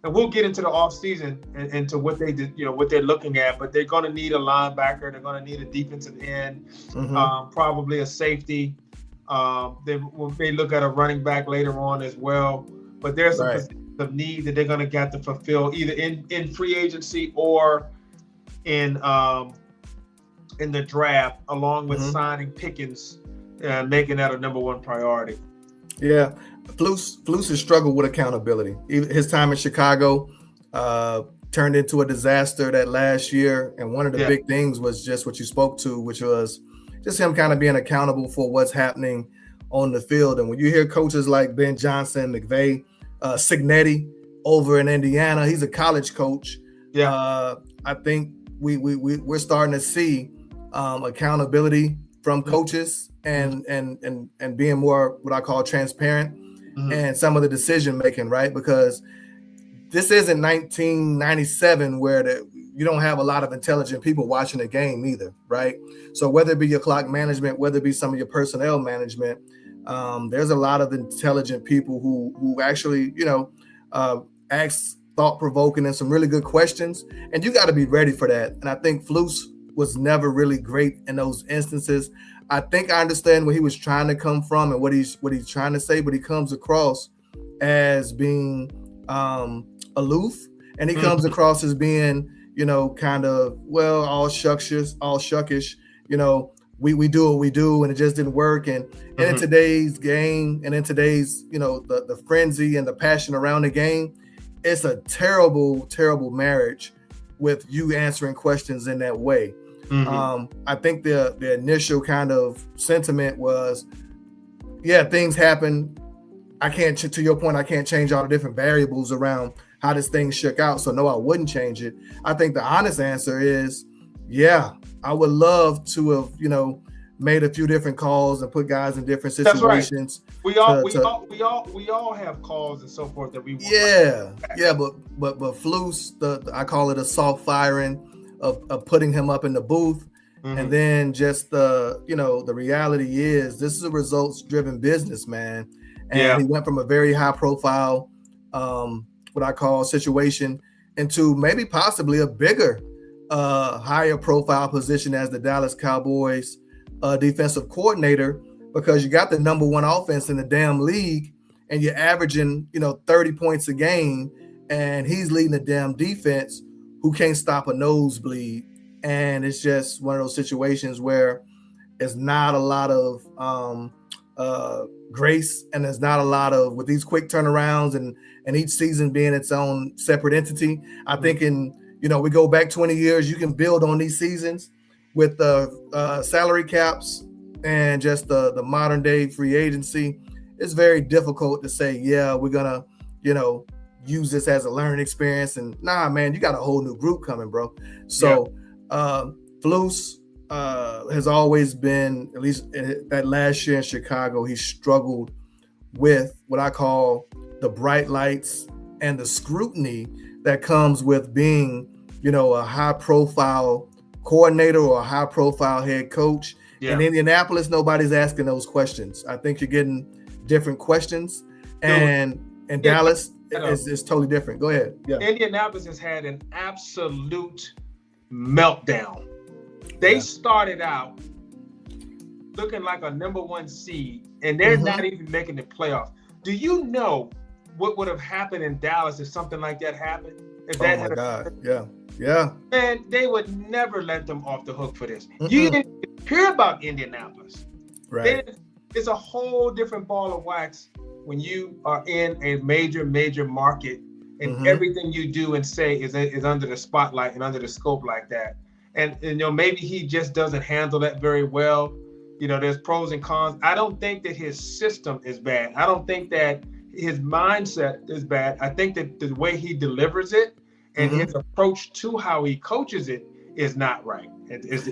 And we'll get into the offseason and into what they did, what they're looking at. But they're going to need a linebacker. They're going to need a defensive end, probably a safety. They may look at a running back later on as well. But there's some positions of need that they're going to get to fulfill either in free agency or in the draft, along with signing Pickens, making that a number one priority. Yeah, Flus has struggled with accountability. His time in Chicago turned into a disaster that last year. And one of the big things was just what you spoke to, which was just him kind of being accountable for what's happening on the field. And when you hear coaches like Ben Johnson, McVay, Cignetti over in Indiana, he's a college coach. I think we're starting to see accountability from coaches and being more what I call transparent and some of the decision making, right? Because this isn't 1997 where you don't have a lot of intelligent people watching the game either, right? So whether it be your clock management, whether it be some of your personnel management, there's a lot of intelligent people who actually, ask thought-provoking and some really good questions, and you got to be ready for that. And I think Flus was never really great in those instances. I think I understand where he was trying to come from and what he's trying to say, but he comes across as being aloof, and he comes across as being, kind of, well, all shuckish, we do what we do and it just didn't work. And in today's game and in today's, the frenzy and the passion around the game, it's a terrible, terrible marriage with you answering questions in that way. I think the initial kind of sentiment was, things happen. To your point, I can't change all the different variables around how this thing shook out. So no, I wouldn't change it. I think the honest answer is, I would love to have, made a few different calls and put guys in different situations. That's right. We all have calls and so forth that we want. But Flus, I call it a soft firing of putting him up in the booth. And then just the reality is this is a results driven business, man. And he went from a very high profile, what I call situation into maybe possibly a bigger, higher profile position as the Dallas Cowboys defensive coordinator, because you got the number one offense in the damn league and you're averaging, 30 points a game, and he's leading the damn defense who can't stop a nosebleed. And it's just one of those situations where there's not a lot of grace, and there's not a lot of, with these quick turnarounds and each season being its own separate entity. I think we go back 20 years, you can build on these seasons with the salary caps and just the modern day free agency. It's very difficult to say, we're gonna, use this as a learning experience. And nah, man, you got a whole new group coming, bro. So Flus has always been, at least that last year in Chicago, he struggled with what I call the bright lights and the scrutiny that comes with being, a high profile coordinator or a high profile head coach. In Indianapolis, nobody's asking those questions. I think you're getting different questions, and Dallas is totally different. Go ahead. Indianapolis has had an absolute meltdown. They started out looking like a number one seed, and they're not even making the playoffs. Do you know what would have happened in Dallas if something like that happened? If that had happened? Man, they would never let them off the hook for this. You didn't hear about Indianapolis. Right. It's a whole different ball of wax when you are in a major market and everything you do and say is under the spotlight and under the scope like that. And maybe he just doesn't handle that very well. There's pros and cons. I don't think that his system is bad. I don't think that his mindset is bad. I think that the way he delivers it and his approach to how he coaches it is not right. It is.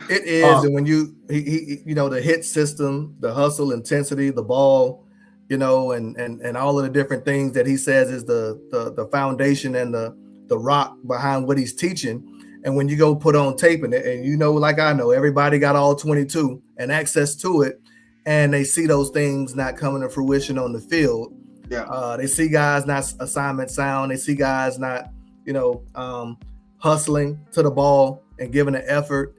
And when the hit system, the hustle, intensity, the ball, and all of the different things that he says is the foundation and the rock behind what he's teaching. And when you go put on tape and like I know, everybody got all 22 and access to it, and they see those things not coming to fruition on the field. Yeah. They see guys not assignment sound. They see guys not, hustling to the ball and giving an effort.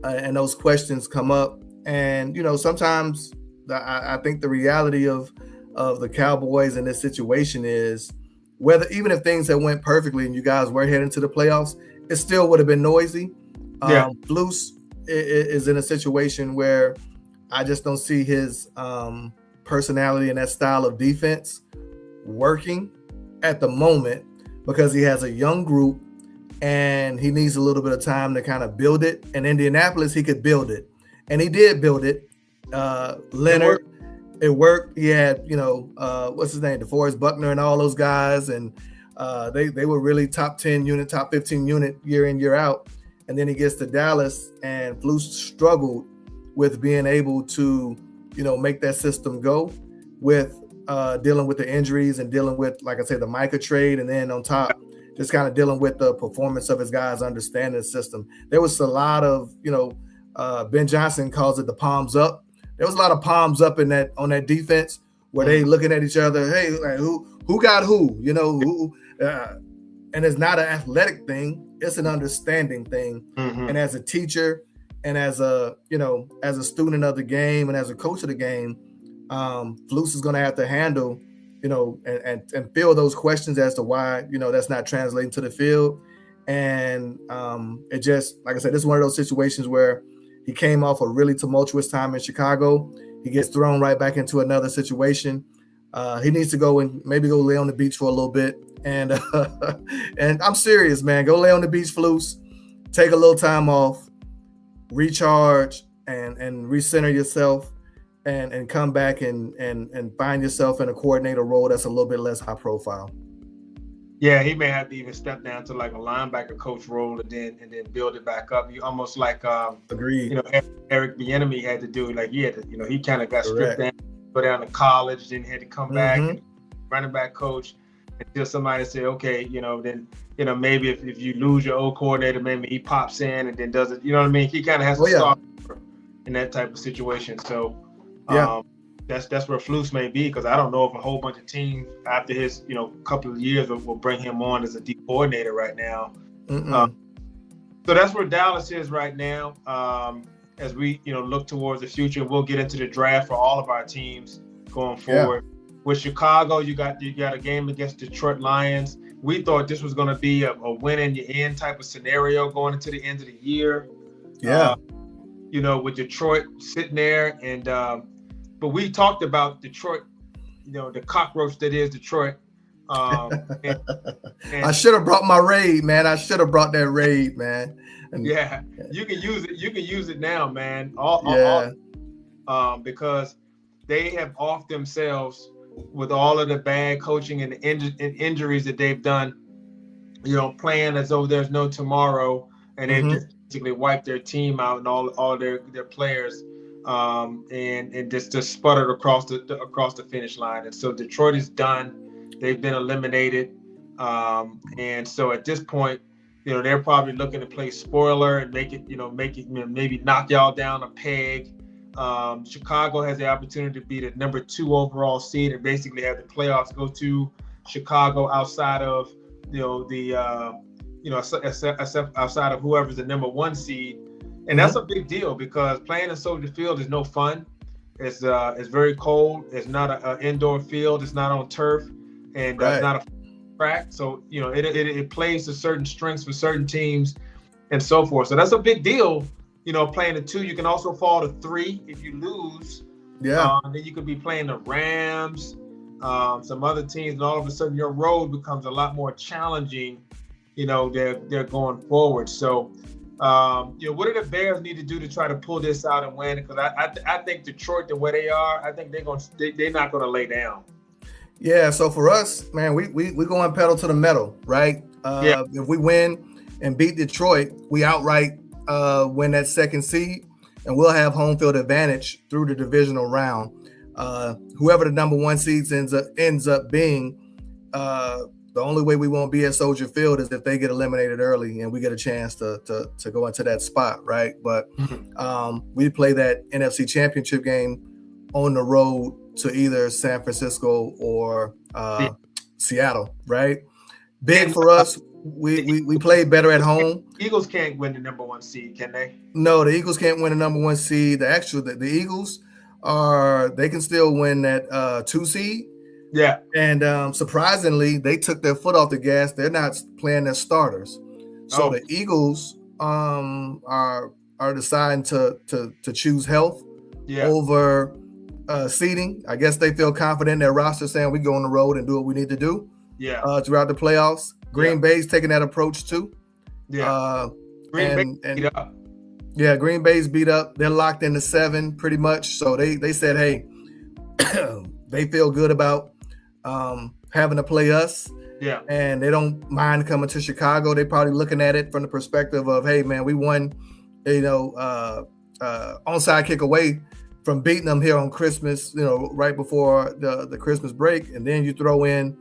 And those questions come up. And, sometimes I think the reality of the Cowboys in this situation is even if things had went perfectly and you guys were heading to the playoffs, it still would have been noisy. Flus is in a situation where I just don't see his personality and that style of defense working at the moment because he has a young group and he needs a little bit of time to kind of build it. In Indianapolis, he could build it. And he did build it. Leonard, it worked. He had, what's his name? DeForest Buckner and all those guys. And they were really top 10 unit, top 15 unit year in, year out. And then he gets to Dallas and Flus struggled with being able to, make that system go with dealing with the injuries and dealing with, like I said, the Micah trade. And then on top, just kind of dealing with the performance of his guys, understanding the system. There was a lot of, Ben Johnson calls it the palms up. There was a lot of palms up on that defense where they looking at each other. Hey, like, who got who? And it's not an athletic thing; it's an understanding thing. And as a teacher, and as a student of the game, and as a coach of the game, Flus is going to have to handle, and feel those questions as to why that's not translating to the field. And it just, like I said, this is one of those situations where he came off a really tumultuous time in Chicago. He gets thrown right back into another situation. He needs to go and maybe go lay on the beach for a little bit. And and I'm serious, man. Go lay on the beach, Flus. Take a little time off, recharge, and recenter yourself, and come back and find yourself in a coordinator role that's a little bit less high profile. Yeah, he may have to even step down to like a linebacker coach role and then build it back up. You almost like agreed. Eric Bieniemy had to do, like he had to, he kind of got stripped down, go down to college, then had to come back and running back coach until somebody said, okay, then maybe if you lose your old coordinator, maybe he pops in and then does it. You know what I mean? He kind of has to start in that type of situation. So that's where Flus may be, because I don't know if a whole bunch of teams after his couple of years will bring him on as a D coordinator right now. So that's where Dallas is right now. As we look towards the future, we'll get into the draft for all of our teams going forward. With Chicago, you got a game against Detroit Lions. We thought this was going to be a win in your end type of scenario going into the end of the year. With Detroit sitting there and. But we talked about Detroit, the cockroach that is Detroit. And I should have brought my raid, man. I should have brought that raid, man. You can use it. You can use it now, man. Because they have off themselves with all of the bad coaching and injuries that they've done. Playing as though there's no tomorrow, and they've just basically wiped their team out and all their players. And just sputtered across the finish line. And so Detroit is done. They've been eliminated. And so at this point, they're probably looking to play spoiler and make it maybe knock y'all down a peg. Chicago has the opportunity to be the number 2 overall seed and basically have the playoffs go to Chicago outside of outside of whoever's the number 1 seed. And that's a big deal, because playing in Soldier Field is no fun. It's very cold. It's not an indoor field. It's not on turf, and it's not a track. So it plays to certain strengths for certain teams, and so forth. So that's a big deal. Playing at 2, you can also fall to 3 if you lose. Yeah. Then you could be playing the Rams, some other teams, and all of a sudden your road becomes a lot more challenging. They're going forward. So, what do the Bears need to do to try to pull this out and win? Because I think Detroit, the way they are, I think they're not going to lay down. Yeah. So for us, man, we going pedal to the metal, right? If we win and beat Detroit, we outright win that second seed, and we'll have home field advantage through the divisional round. Whoever the number one seeds ends up being, the only way we won't be at Soldier Field is if they get eliminated early and we get a chance to go into that spot, right? But we play that NFC Championship game on the road to either San Francisco or Seattle, right? Big for us. We play better at home. Eagles can't win the number one seed, can they? No, the Eagles can't win the number one seed. The Eagles they can still win that 2 seed. Yeah. And surprisingly, they took their foot off the gas. They're not playing their starters. So the Eagles are deciding to choose health over seeding. I guess they feel confident in their roster, saying we go on the road and do what we need to do throughout the playoffs. Green Bay's taking that approach too. Yeah. Green Bay's beat up. They're locked into 7 pretty much. So they said, hey, they feel good about having to play us. Yeah. And they don't mind coming to Chicago. They're probably looking at it from the perspective of, hey, man, we won, onside kick away from beating them here on Christmas, right before the Christmas break. And then you throw in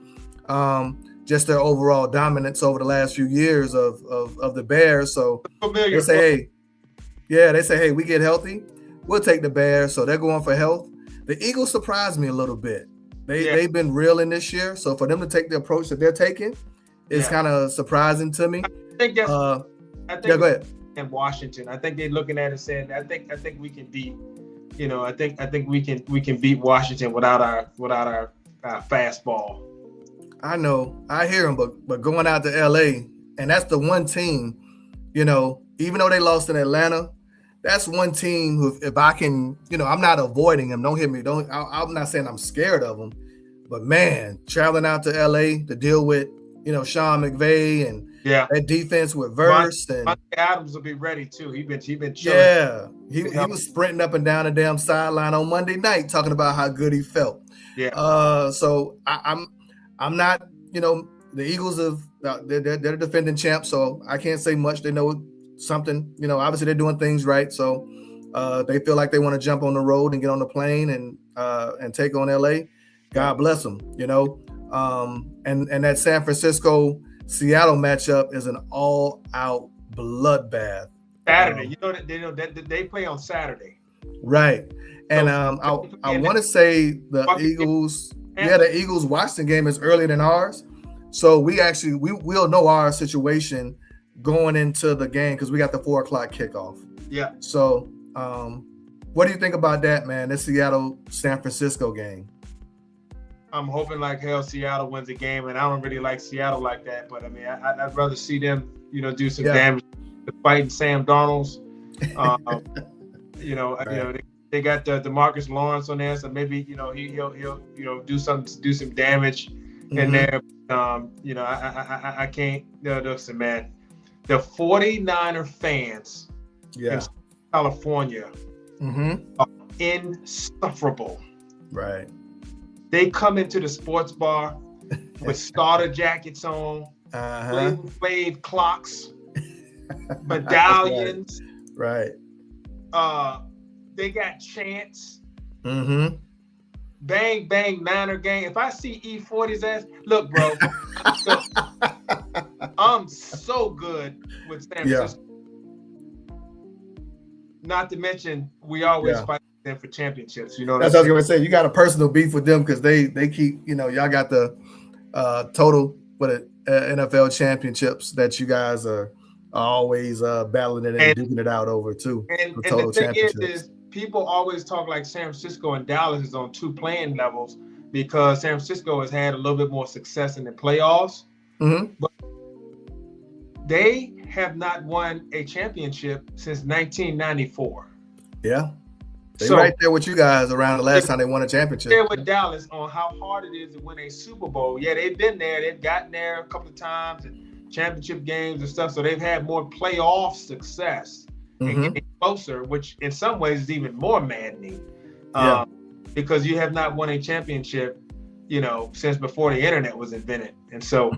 just their overall dominance over the last few years of the Bears. So they say, hey, we get healthy, we'll take the Bears. So they're going for health. The Eagles surprised me a little bit. They've been reeling this year. So for them to take the approach that they're taking is kind of surprising to me. I think that's go ahead. In Washington, I think they're looking at it saying, I think we can beat, I think we can beat Washington without our fastball. I know, I hear him, but going out to LA, and that's the one team, even though they lost in Atlanta, that's one team who, if I can, I'm not avoiding them. Don't hit me. I'm not saying I'm scared of them, but man, traveling out to LA to deal with, Sean McVay and that defense with Verse and Adams will be ready too. He been chilling. Yeah, he was sprinting up and down the damn sideline on Monday night talking about how good he felt. Yeah. So I'm not, the Eagles they're the defending champs, so I can't say much. They know something, obviously they're doing things right. So they feel like they want to jump on the road and get on the plane and take on LA. God bless them, and that San Francisco Seattle matchup is an all-out bloodbath. Saturday, they play on Saturday. Right. And I want to say the Eagles, the Eagles Washington game is earlier than ours. So we'll know our situation going into the game because we got the 4:00 kickoff. Yeah. So what do you think about that, man? This Seattle San Francisco game. I'm hoping like hell Seattle wins the game, and I don't really like Seattle like that. But I mean, I'd rather see them, do some damage to fighting Sam Darnold's. They got DeMarcus Lawrence on there, so maybe he'll do some damage in there. I can't. Listen, man, the 49er fans in California are insufferable. Right. They come into the sports bar with starter jackets on, Flav clocks, medallions. Right. They got chants. Mm-hmm. Bang, bang, Niner gang. If I see E40's ass, look, bro. I'm so good with San Francisco. Not to mention, we always fight them for championships. That's what I was going to say. You got a personal beef with them because they keep, y'all got the total NFL championships that you guys are always battling it and duking it out over too. And the thing is people always talk like San Francisco and Dallas is on 2 playing levels because San Francisco has had a little bit more success in the playoffs. Mm-hmm. But they have not won a championship since 1994. Yeah. They So right there with you guys around the last time they won a championship. there with Dallas on how hard it is to win a Super Bowl. Yeah, they've been there. They've gotten there a couple of times and championship games and stuff. So they've had more playoff success and getting closer, which in some ways is even more maddening. Because you have not won a championship, since before the internet was invented. And so,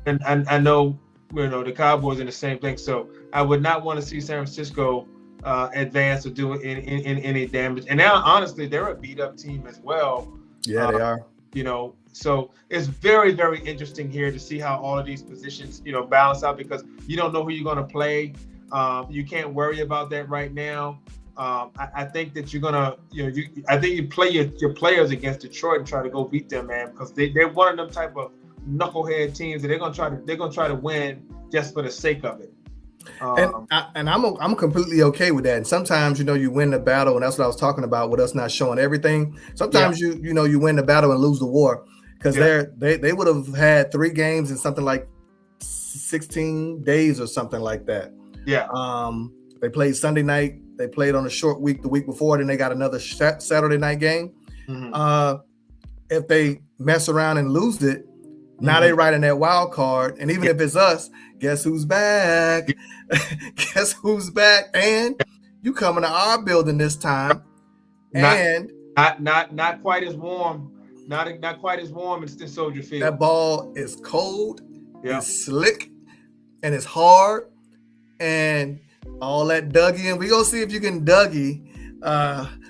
and I know, the Cowboys are the same thing. So I would not want to see San Francisco advance or do any damage. And now, honestly, they're a beat up team as well. Yeah, they are. So it's very, very interesting here to see how all of these positions, balance out, because you don't know who you're going to play. You can't worry about that right now. I think that you're gonna, I think you play your players against Detroit and try to go beat them, man, because they're one of them type of knucklehead teams that they're gonna try to win just for the sake of it. And I'm completely okay with that. And sometimes you win the battle, and that's what I was talking about with us not showing everything. Sometimes you win the battle and lose the war, because they would have had 3 games in something like 16 days or something like that. Yeah. They played Sunday night. They played on a short week the week before. Then they got another Saturday night game. If they mess around and lose it, now they right in that wild card. And even if it's us, guess who's back? Guess who's back? And you coming to our building this time, and not quite as warm. Not quite as warm as this Soldier Field. That ball is cold. It's slick, and it's hard, and all that Dougie. And we gonna see if you can Dougie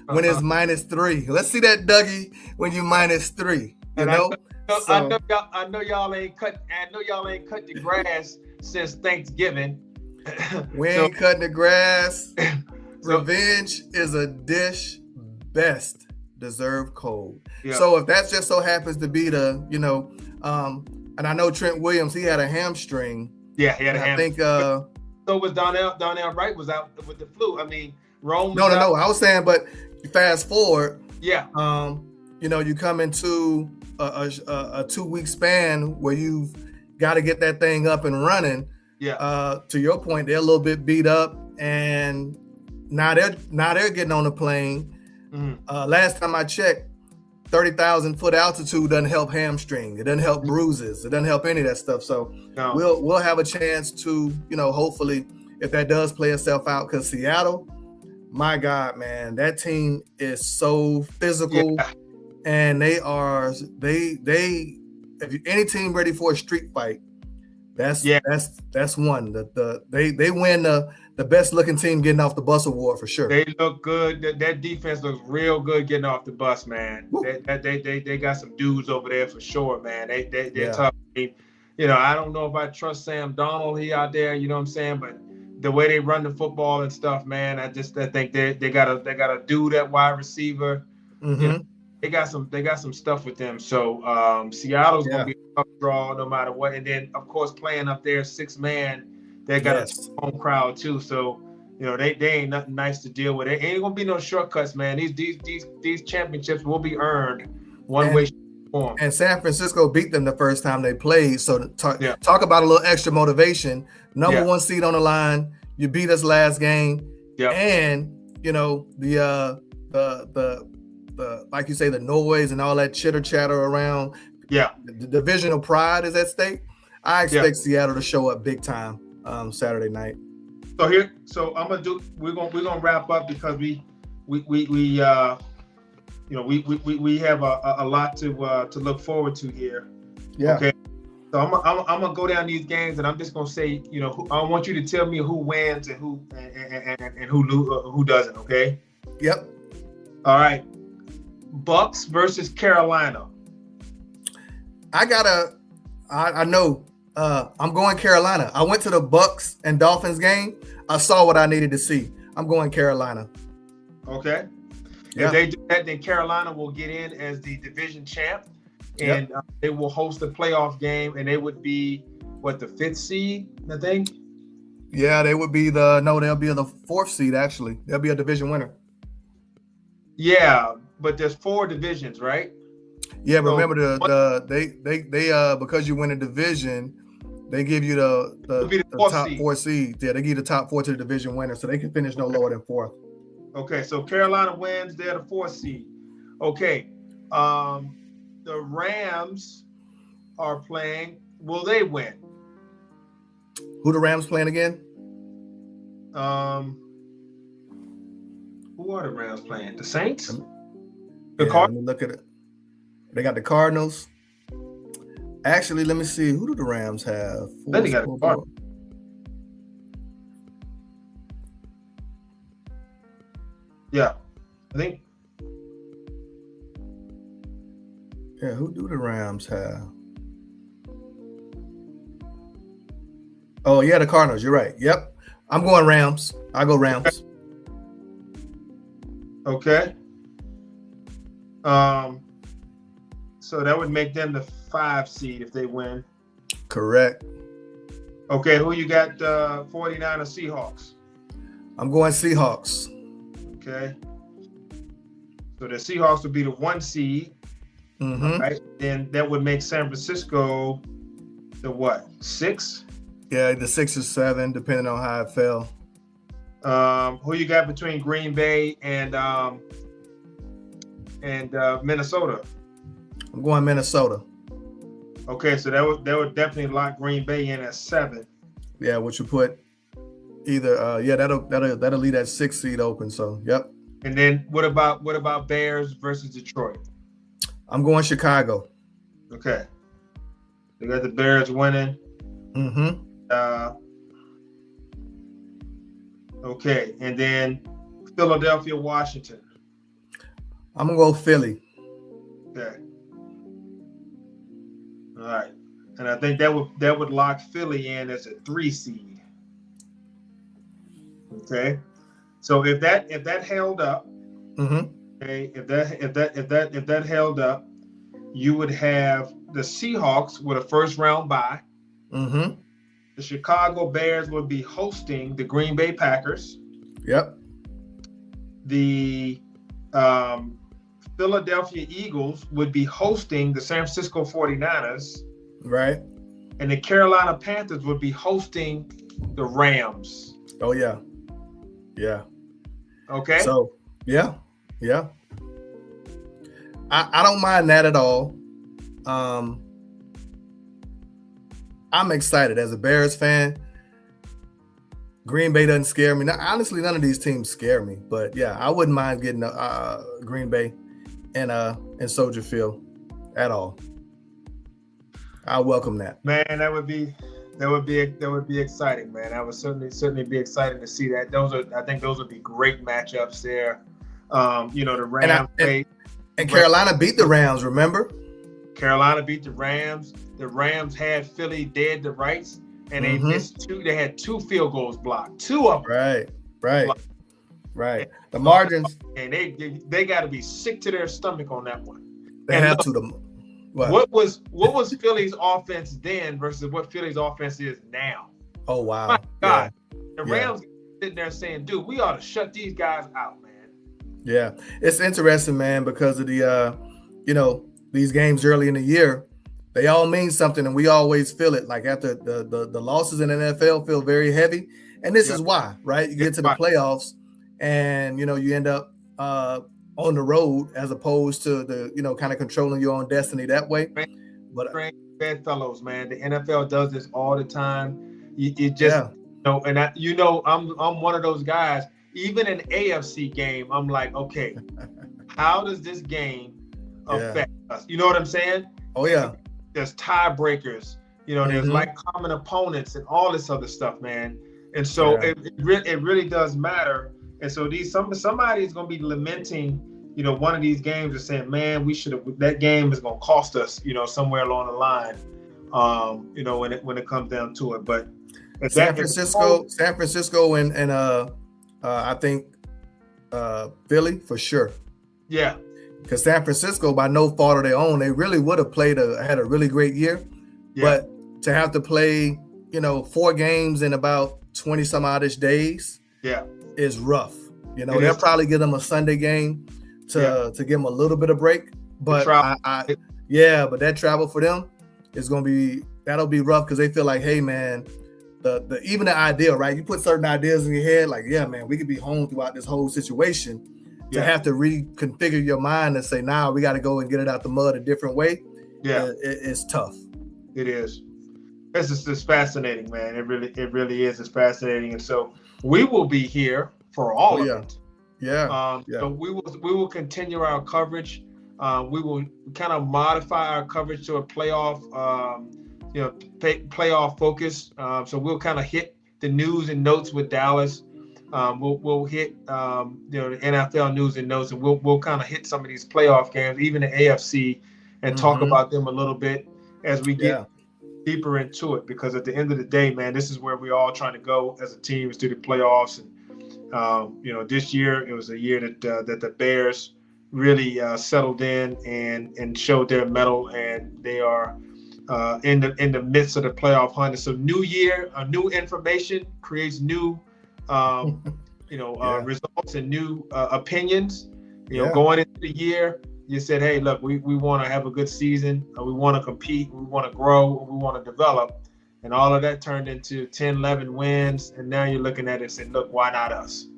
when it's -3. Let's see that Dougie when you -3. I know y'all ain't cut the grass since Thanksgiving. We ain't cutting the grass. Revenge is a dish best deserved cold. So if that just so happens to be the, and I know Trent Williams, he had a hamstring. Yeah, he had a hamstring. I think so was Donnell Wright was out with the flu. I mean, Rome. No. I was saying, but fast forward. Yeah. You come into a 2-week span where you've got to get that thing up and running. Yeah. To your point, they're a little bit beat up, and now they're getting on the plane. Last time I checked, 30,000 foot altitude doesn't help hamstring. It doesn't help bruises. It doesn't help any of that stuff. So we'll have a chance to, hopefully, if that does play itself out, because Seattle, my God, man, that team is so physical, and they if any team ready for a street fight, that's one. They win the best looking team getting off the bus award for sure. They look good. That defense looks real good getting off the bus, man. They got some dudes over there for sure, man. They're tough. I don't know if I trust Sam Darnold. He out there, you know what I'm saying? But the way they run the football and stuff, man, I think they got a dude at wide receiver. They got some stuff with them. So Seattle's gonna be a tough draw no matter what. And then of course playing up there 6-man, they got a home crowd too. So they ain't nothing nice to deal with. It ain't gonna be no shortcuts, man. These championships will be earned one way, shape, or form. And San Francisco beat them the first time they played. So talk about a little extra motivation. Number 1 seed on the line. You beat us last game. And the like you say, the noise and all that chitter chatter around. The divisional pride is at stake. I expect Seattle to show up big time Saturday night. So we're gonna wrap up, because we have a lot to look forward to here. Okay. So I'm gonna go down these games, and I'm just gonna say, I want you to tell me who wins and who doesn't. Okay. Yep. All right. Bucks versus Carolina. I know. I'm going Carolina. I went to the Bucks and Dolphins game. I saw what I needed to see. I'm going Carolina. Okay. If they do that, then Carolina will get in as the division champ, and they will host a playoff game, and they would be the 5th seed, I think. Yeah, they would be they'll be the 4th seed actually. They'll be a division winner. Yeah, but there's 4 divisions, right? Yeah, but remember they because you win a division, they give you the top seed. 4 seed. Yeah, they give you the top 4 to the division winner, so they can finish no lower than 4th. Okay, so Carolina wins. They're the 4th seed. Okay, the Rams are playing. Will they win? Who the Rams playing again? Who are the Rams playing? The Saints? Let me look at it. They got the Cardinals. Actually, let me see. Who do the Rams have? Then they got the Cardinals. Yeah, I think. Yeah, who do the Rams have? Oh, yeah, the Cardinals. You're right. Yep. I'm going Rams. I go Rams. Okay. So that would make them the 5 seed if they win. Correct. Okay, who you got? 49 or Seahawks? I'm going Seahawks. Okay. So the Seahawks would be the 1 seed. Mm-hmm. Right? Then that would make San Francisco the what? 6? Yeah, the 6 or 7, depending on how it fell. Who you got between Green Bay and Minnesota? I'm going Minnesota. Okay, so that would definitely lock Green Bay in at 7. Yeah, which would put either that'll leave that 6 seed open. So yep. And then what about Bears versus Detroit? I'm going Chicago. Okay. They got the Bears winning. Mm-hmm. Okay, and then Philadelphia, Washington. I'm gonna go Philly. Okay. All right, and I think that would lock Philly in as a 3 seed. Okay, so if that held up, mm-hmm. Okay, if that held up, you would have the Seahawks with a 1st round bye. Mm-hmm. The Chicago Bears would be hosting the Green Bay Packers. Yep. The Philadelphia Eagles would be hosting the San Francisco 49ers. Right. And the Carolina Panthers would be hosting the Rams. Oh, yeah. Yeah. Okay. So, yeah. Yeah. I don't mind that at all. I'm excited as a Bears fan. Green Bay doesn't scare me. Now, honestly, none of these teams scare me. But yeah, I wouldn't mind getting Green Bay and Soldier Field at all. I welcome that. Man, that would be exciting, man. I would certainly be excited to see that. I think those would be great matchups there. The Rams and Carolina beat the Rams, remember? Carolina beat the Rams. The Rams had Philly dead to rights, and they missed 2. They had 2 field goals blocked. 2 of them. Right. The margins. And they got to be sick to their stomach on that one. They have to. What was Philly's offense then versus what Philly's offense is now? Oh wow! My God, the Rams sitting there saying, "Dude, we ought to shut these guys out, man." Yeah, it's interesting, man, because of the these games early in the year, they all mean something, and we always feel it. Like after the losses in the NFL feel very heavy, and this is why, right? You get to the playoffs, and you end up on the road as opposed to the kind of controlling your own destiny that way. But bedfellows, man, the NFL does this all the time. You just and I'm one of those guys. Even an AFC game, I'm like, okay, how does this game affect us? You know what I'm saying? Oh yeah. There's tiebreakers. There's like common opponents and all this other stuff, man. And so it really does matter. And so somebody is going to be lamenting, one of these games and saying, man, that game is going to cost us, somewhere along the line, when it comes down to it. But San Francisco and I think Philly for sure. Yeah. Because San Francisco, by no fault of their own, they really would have had a really great year. Yeah. But to have to play, 4 games in about 20 some oddish days is rough. They'll probably give them a Sunday game to give them a little bit of break. But but that travel for them is that'll be rough because they feel like, hey man, the even the idea, right? You put certain ideas in your head, like, yeah, man, we could be home throughout this whole situation. To have to reconfigure your mind and say, nah, we got to go and get it out the mud a different way. Yeah, it's tough. It is. It's fascinating, man. It really is. It's fascinating, and so we will be here for all of it. Yeah. So we will continue our coverage. We will kind of modify our coverage to a playoff, playoff focus. So we'll kind of hit the news and notes with Dallas. We'll hit the NFL news and notes, and we'll kind of hit some of these playoff games, even the AFC, and talk about them a little bit as we get deeper into it. Because at the end of the day, man, this is where we're all trying to go as a team, is to the playoffs. And this year it was a year that the Bears really settled in and showed their mettle, and they are in the midst of the playoff hunt. So new year, new information creates new results and new opinions. Going into the year, you said, hey, look, we want to have a good season. We want to compete. We want to grow. We want to develop. And all of that turned into 10, 11 wins. And now you're looking at it and saying, look, why not us?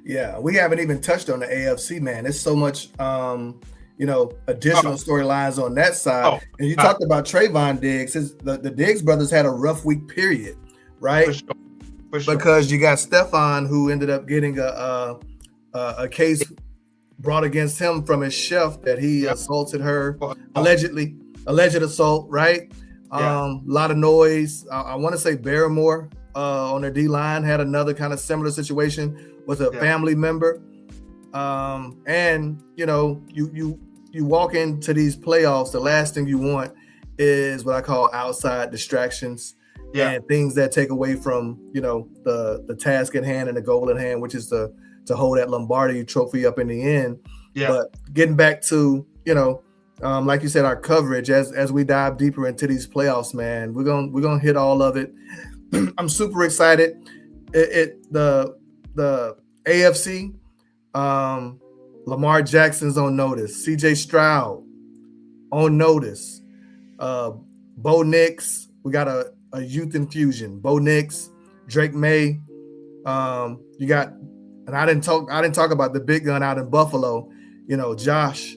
Yeah, we haven't even touched on the AFC, man. There's so much, additional storylines on that side. And you talked about Trayvon Diggs. The Diggs brothers had a rough week period, right? For sure. Because you got Stefan, who ended up getting a case brought against him from his chef that he assaulted her, alleged assault, right? A lot of noise. I want to say Barrymore on their D-line had another kind of similar situation with a family member. And you walk into these playoffs, the last thing you want is what I call outside distractions. And things that take away from, the task at hand and the goal at hand, which is to hold that Lombardi trophy up in the end. Yeah. But getting back to, like you said, our coverage as we dive deeper into these playoffs, man, we're gonna hit all of it. I'm super excited. The AFC, Lamar Jackson's on notice. CJ Stroud on notice. Bo Nix, we got a youth infusion. Bo Nix, Drake May. You got, and I didn't talk about the big gun out in Buffalo. Josh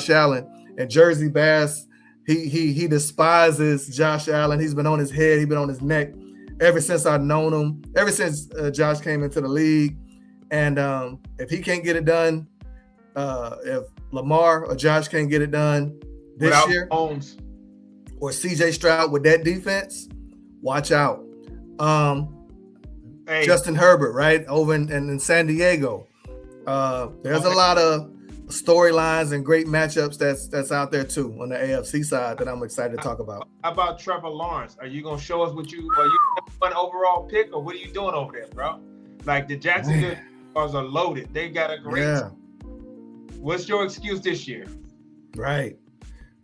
Allen and Jersey Bass. He despises Josh Allen. He's been on his head. He's been on his neck ever since I've known him. Ever since Josh came into the league. And if he can't get it done, if Lamar or Josh can't get it done this without year, Mahomes or CJ Stroud with that defense, watch out. Justin Herbert, right, over in San Diego. There's a lot of storylines and great matchups that's out there too on the AFC side that I'm excited to talk about. How about Trevor Lawrence? Are you gonna show us are you one overall pick, or what are you doing over there, bro? Like the Jacksonville Jaguars are loaded. They got a great team. What's your excuse this year? Right.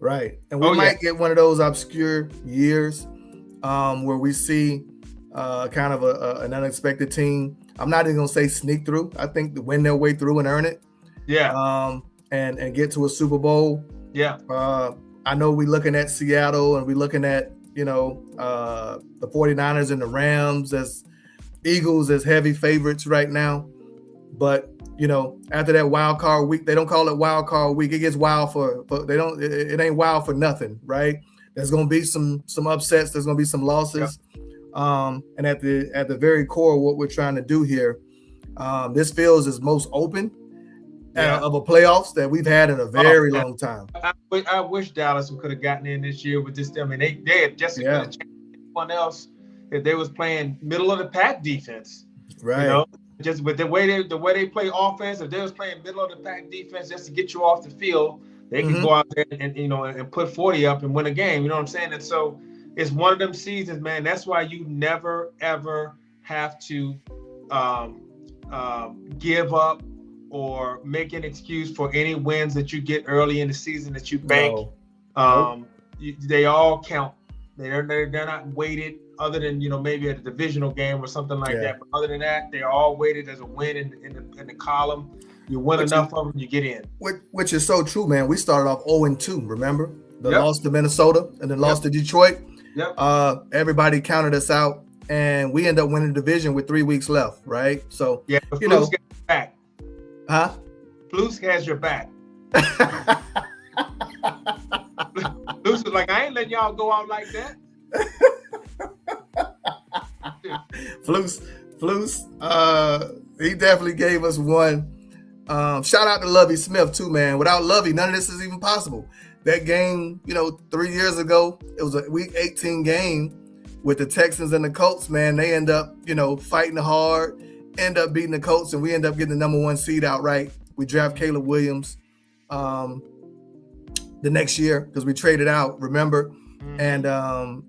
And we might get one of those obscure years where we see kind of an unexpected team. I'm not even gonna say sneak through. I think to win their way through and earn it. Yeah. And get to a Super Bowl. Yeah. I know we're looking at Seattle and we're looking at, the 49ers and the Rams as Eagles as heavy favorites right now. But, after that wild card week, they don't call it wild card week. It gets wild it ain't wild for nothing, right? There's going to be some upsets. There's going to be some losses. Yeah. And at the very core of what we're trying to do here, this feels as most open of a playoffs that we've had in a very long time. I wish Dallas could have gotten in this year with this. I mean, they had just changed anyone else if they was playing middle of the pack defense, right? Just with the way they play offense. If they was playing middle of the pack defense just to get you off the field, they can go out there and put 40 up and win a game. You know what I'm saying? And so it's one of them seasons, man. That's why you never ever have to give up or make an excuse for any wins that you get early in the season that you bank. No. They all count. They're not weighted other than maybe a divisional game or something like that. But other than that, they're all weighted as a win in the column. You win enough of them, you get in. Which is so true, man. We started off 0-2. Remember the loss to Minnesota and then lost to Detroit. Yep. Everybody counted us out. and we end up winning the division with 3 weeks left, right? So yeah, but you know, Flus got your back. Huh? Flus has your back. Flus is like, I ain't letting y'all go out like that. Flus, he definitely gave us one. Shout out to Lovie Smith too, man. Without Lovie, none of this is even possible. That game, 3 years ago, it was a Week 18 game with the Texans and the Colts, man. They end up, fighting hard, end up beating the Colts, and we end up getting the number 1 seed outright. We draft Caleb Williams the next year because we traded out, remember? And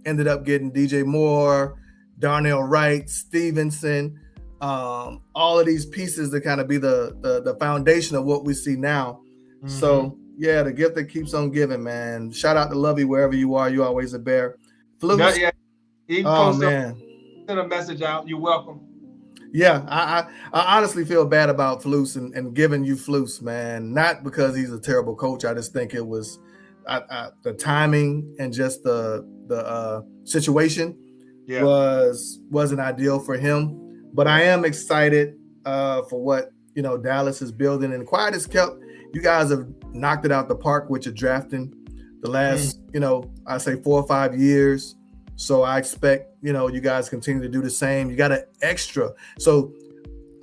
ended up getting DJ Moore, Darnell Wright, Stevenson, all of these pieces to kind of be the foundation of what we see now. So yeah, the gift that keeps on giving, man. Shout out to Lovey wherever you are. You always a bear. Flus. Oh man, send a message out. You're welcome. Yeah, I honestly feel bad about Flus and giving you Flus, man. Not because he's a terrible coach. I just think it was the timing and just the situation wasn't ideal for him. But I am excited for what Dallas is building, and quiet as kept. You guys have knocked it out the park with your drafting the last I say 4 or 5 years. So I expect you guys continue to do the same. You got an extra. So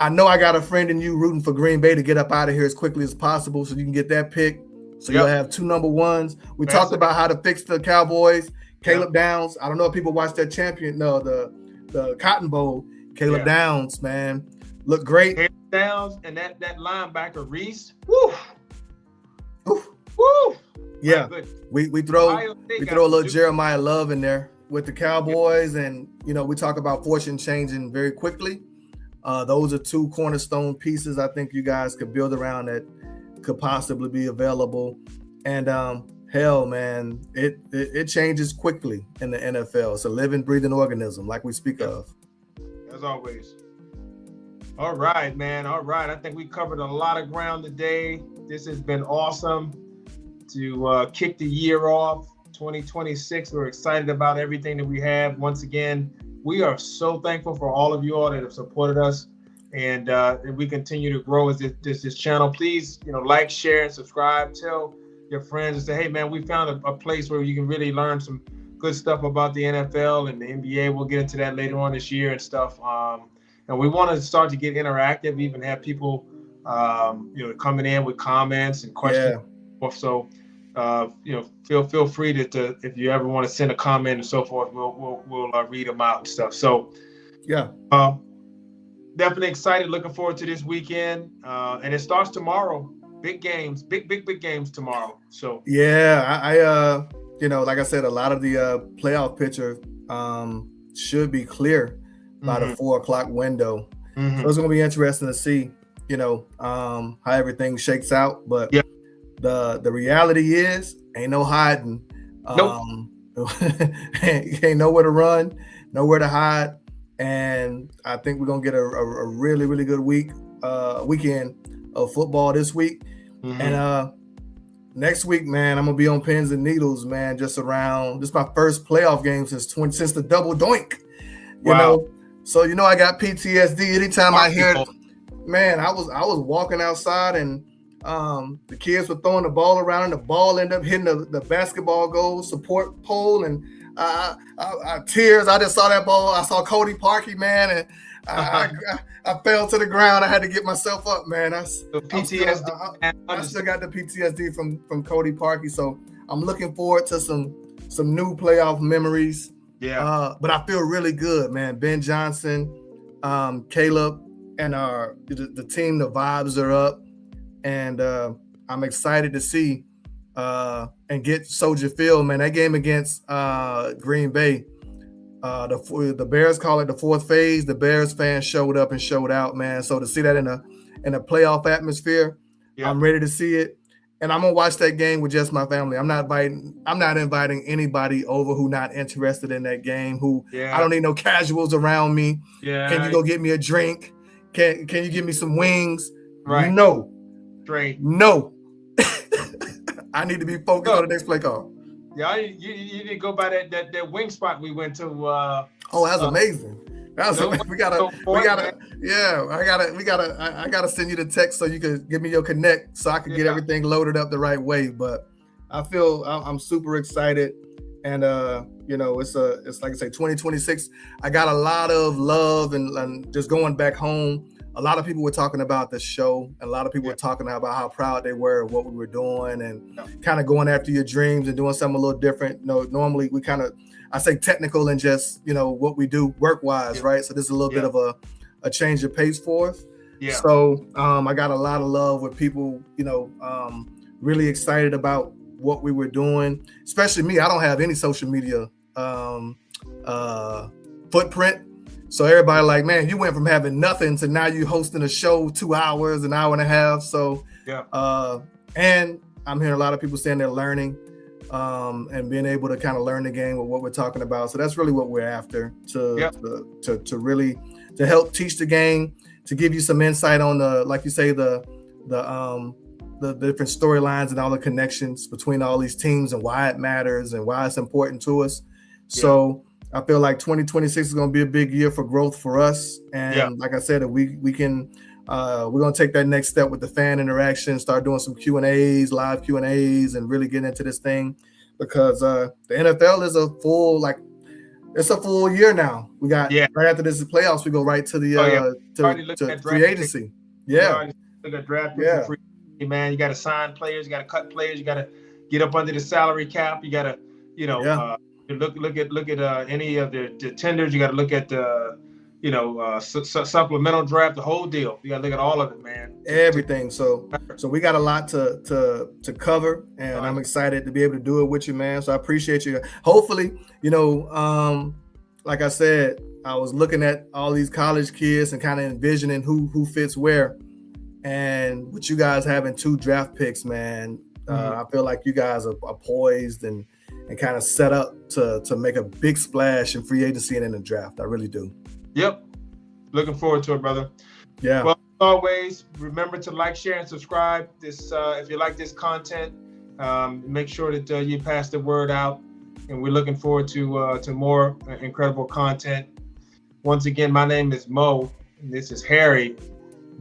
I know I got a friend in you rooting for Green Bay to get up out of here as quickly as possible so you can get that pick. So you'll have 2 number 1s. We talked about how to fix the Cowboys. Caleb Downs. I don't know if people watched that the Cotton Bowl. Caleb Downs, man, look great. Caleb Downs and that linebacker Reese. Woo. Woo. Yeah, we throw a little Jeremiah Love in there with the Cowboys, and we talk about fortune changing very quickly. Those are 2 cornerstone pieces I think you guys could build around that could possibly be available. And hell, man, it changes quickly in the NFL. It's a living, breathing organism, like we speak of. As always. All right, man. All right. I think we covered a lot of ground today. This has been awesome to kick the year off. 2026. We're excited about everything that we have. Once again, we are so thankful for all of you all that have supported us, and we continue to grow as this channel. Please, like, share, and subscribe. Tell your friends and say, hey, man, we found a place where you can really learn some good stuff about the NFL and the NBA. We'll get into that later on this year and stuff. And we want to start to get interactive, even have people, coming in with comments and questions. Yeah. So, feel free to if you ever want to send a comment and so forth, we'll read them out and stuff. So, yeah, definitely excited. Looking forward to this weekend, and it starts tomorrow. Big games, big games tomorrow. So yeah, I like I said, a lot of the playoff picture should be clear by the 4 o'clock window. So it's gonna be interesting to see, how everything shakes out. But the reality is, ain't no hiding. Ain't nowhere to run, nowhere to hide. And I think we're gonna get a really, really good weekend of football this week. And next week, man, I'm gonna be on pins and needles, man. This is my first playoff game since the double doink. You know, so I got PTSD anytime I hear it. Man, I was walking outside and the kids were throwing the ball around and the ball ended up hitting the basketball goal support pole, and I tears. I just saw that ball. I saw Cody Parkey, man, and I fell to the ground. I had to get myself up, man. PTSD. I still got the PTSD from Cody Parkey. So I'm looking forward to some new playoff memories. Yeah. But I feel really good, man. Ben Johnson, Caleb, and the team. The vibes are up, and I'm excited to see and get Soldier Field, man. That game against Green Bay. The Bears call it the 4th phase. The Bears fans showed up and showed out, man. So to see that in a playoff atmosphere, I'm ready to see it. And I'm gonna watch that game with just my family. I'm not inviting anybody over who not interested in that game. I don't need no casuals around me. Yeah. Can you go get me a drink? Can you give me some wings? Right. No. Straight. No. I need to be focused on the next play call. Yeah, you need to go by that wing spot we went to. That's amazing. We gotta. Yeah, I gotta send you the text so you can give me your connect so I can get everything loaded up the right way. But I'm super excited, and it's like I say, 2026. I got a lot of love and just going back home. A lot of people were talking about the show, and a lot of people were talking about how proud they were of what we were doing, and kind of going after your dreams and doing something a little different. Normally we kind of, I say technical and just, what we do work-wise, right? So this is a little bit of a change of pace for us. Yeah. So I got a lot of love with people, really excited about what we were doing. Especially me, I don't have any social media footprint. So everybody like, man, you went from having nothing to now you hosting a show 2 hours, an hour and a half. So and I'm hearing a lot of people saying they're learning and being able to kind of learn the game with what we're talking about. So that's really what we're after, to really to help teach the game, to give you some insight on the, like you say, the different storylines and all the connections between all these teams and why it matters and why it's important to us. So I feel like 2026 is going to be a big year for growth for us. And like I said, we can, we're going to take that next step with the fan interaction, start doing some Q&As, live Q&As, and really get into this thing, because the NFL is it's a full year now. We got right after this is playoffs, we go right to the to free agency. Look at draft free, man. You got to sign players, you got to cut players, you got to get up under the salary cap, you got to look at any of the tenders. You got to look at the supplemental draft, the whole deal. You got to look at all of it, man. Everything. So we got a lot to cover, and I'm excited to be able to do it with you, man. So I appreciate you. Hopefully, like I said, I was looking at all these college kids and kind of envisioning who fits where, and with you guys having 2 draft picks, man, I feel like you guys are poised and kind of set up to make a big splash in free agency and in the draft. I really do. Yep. Looking forward to it, brother. Yeah. Well, as always, remember to like, share, and subscribe. This, if you like this content, make sure that you pass the word out. And we're looking forward to more incredible content. Once again, my name is Mo, and this is Harry.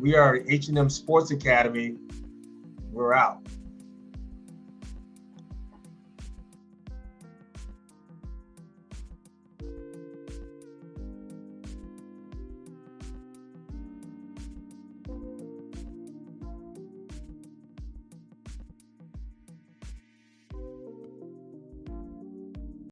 We are H&M Sports Academy. We're out.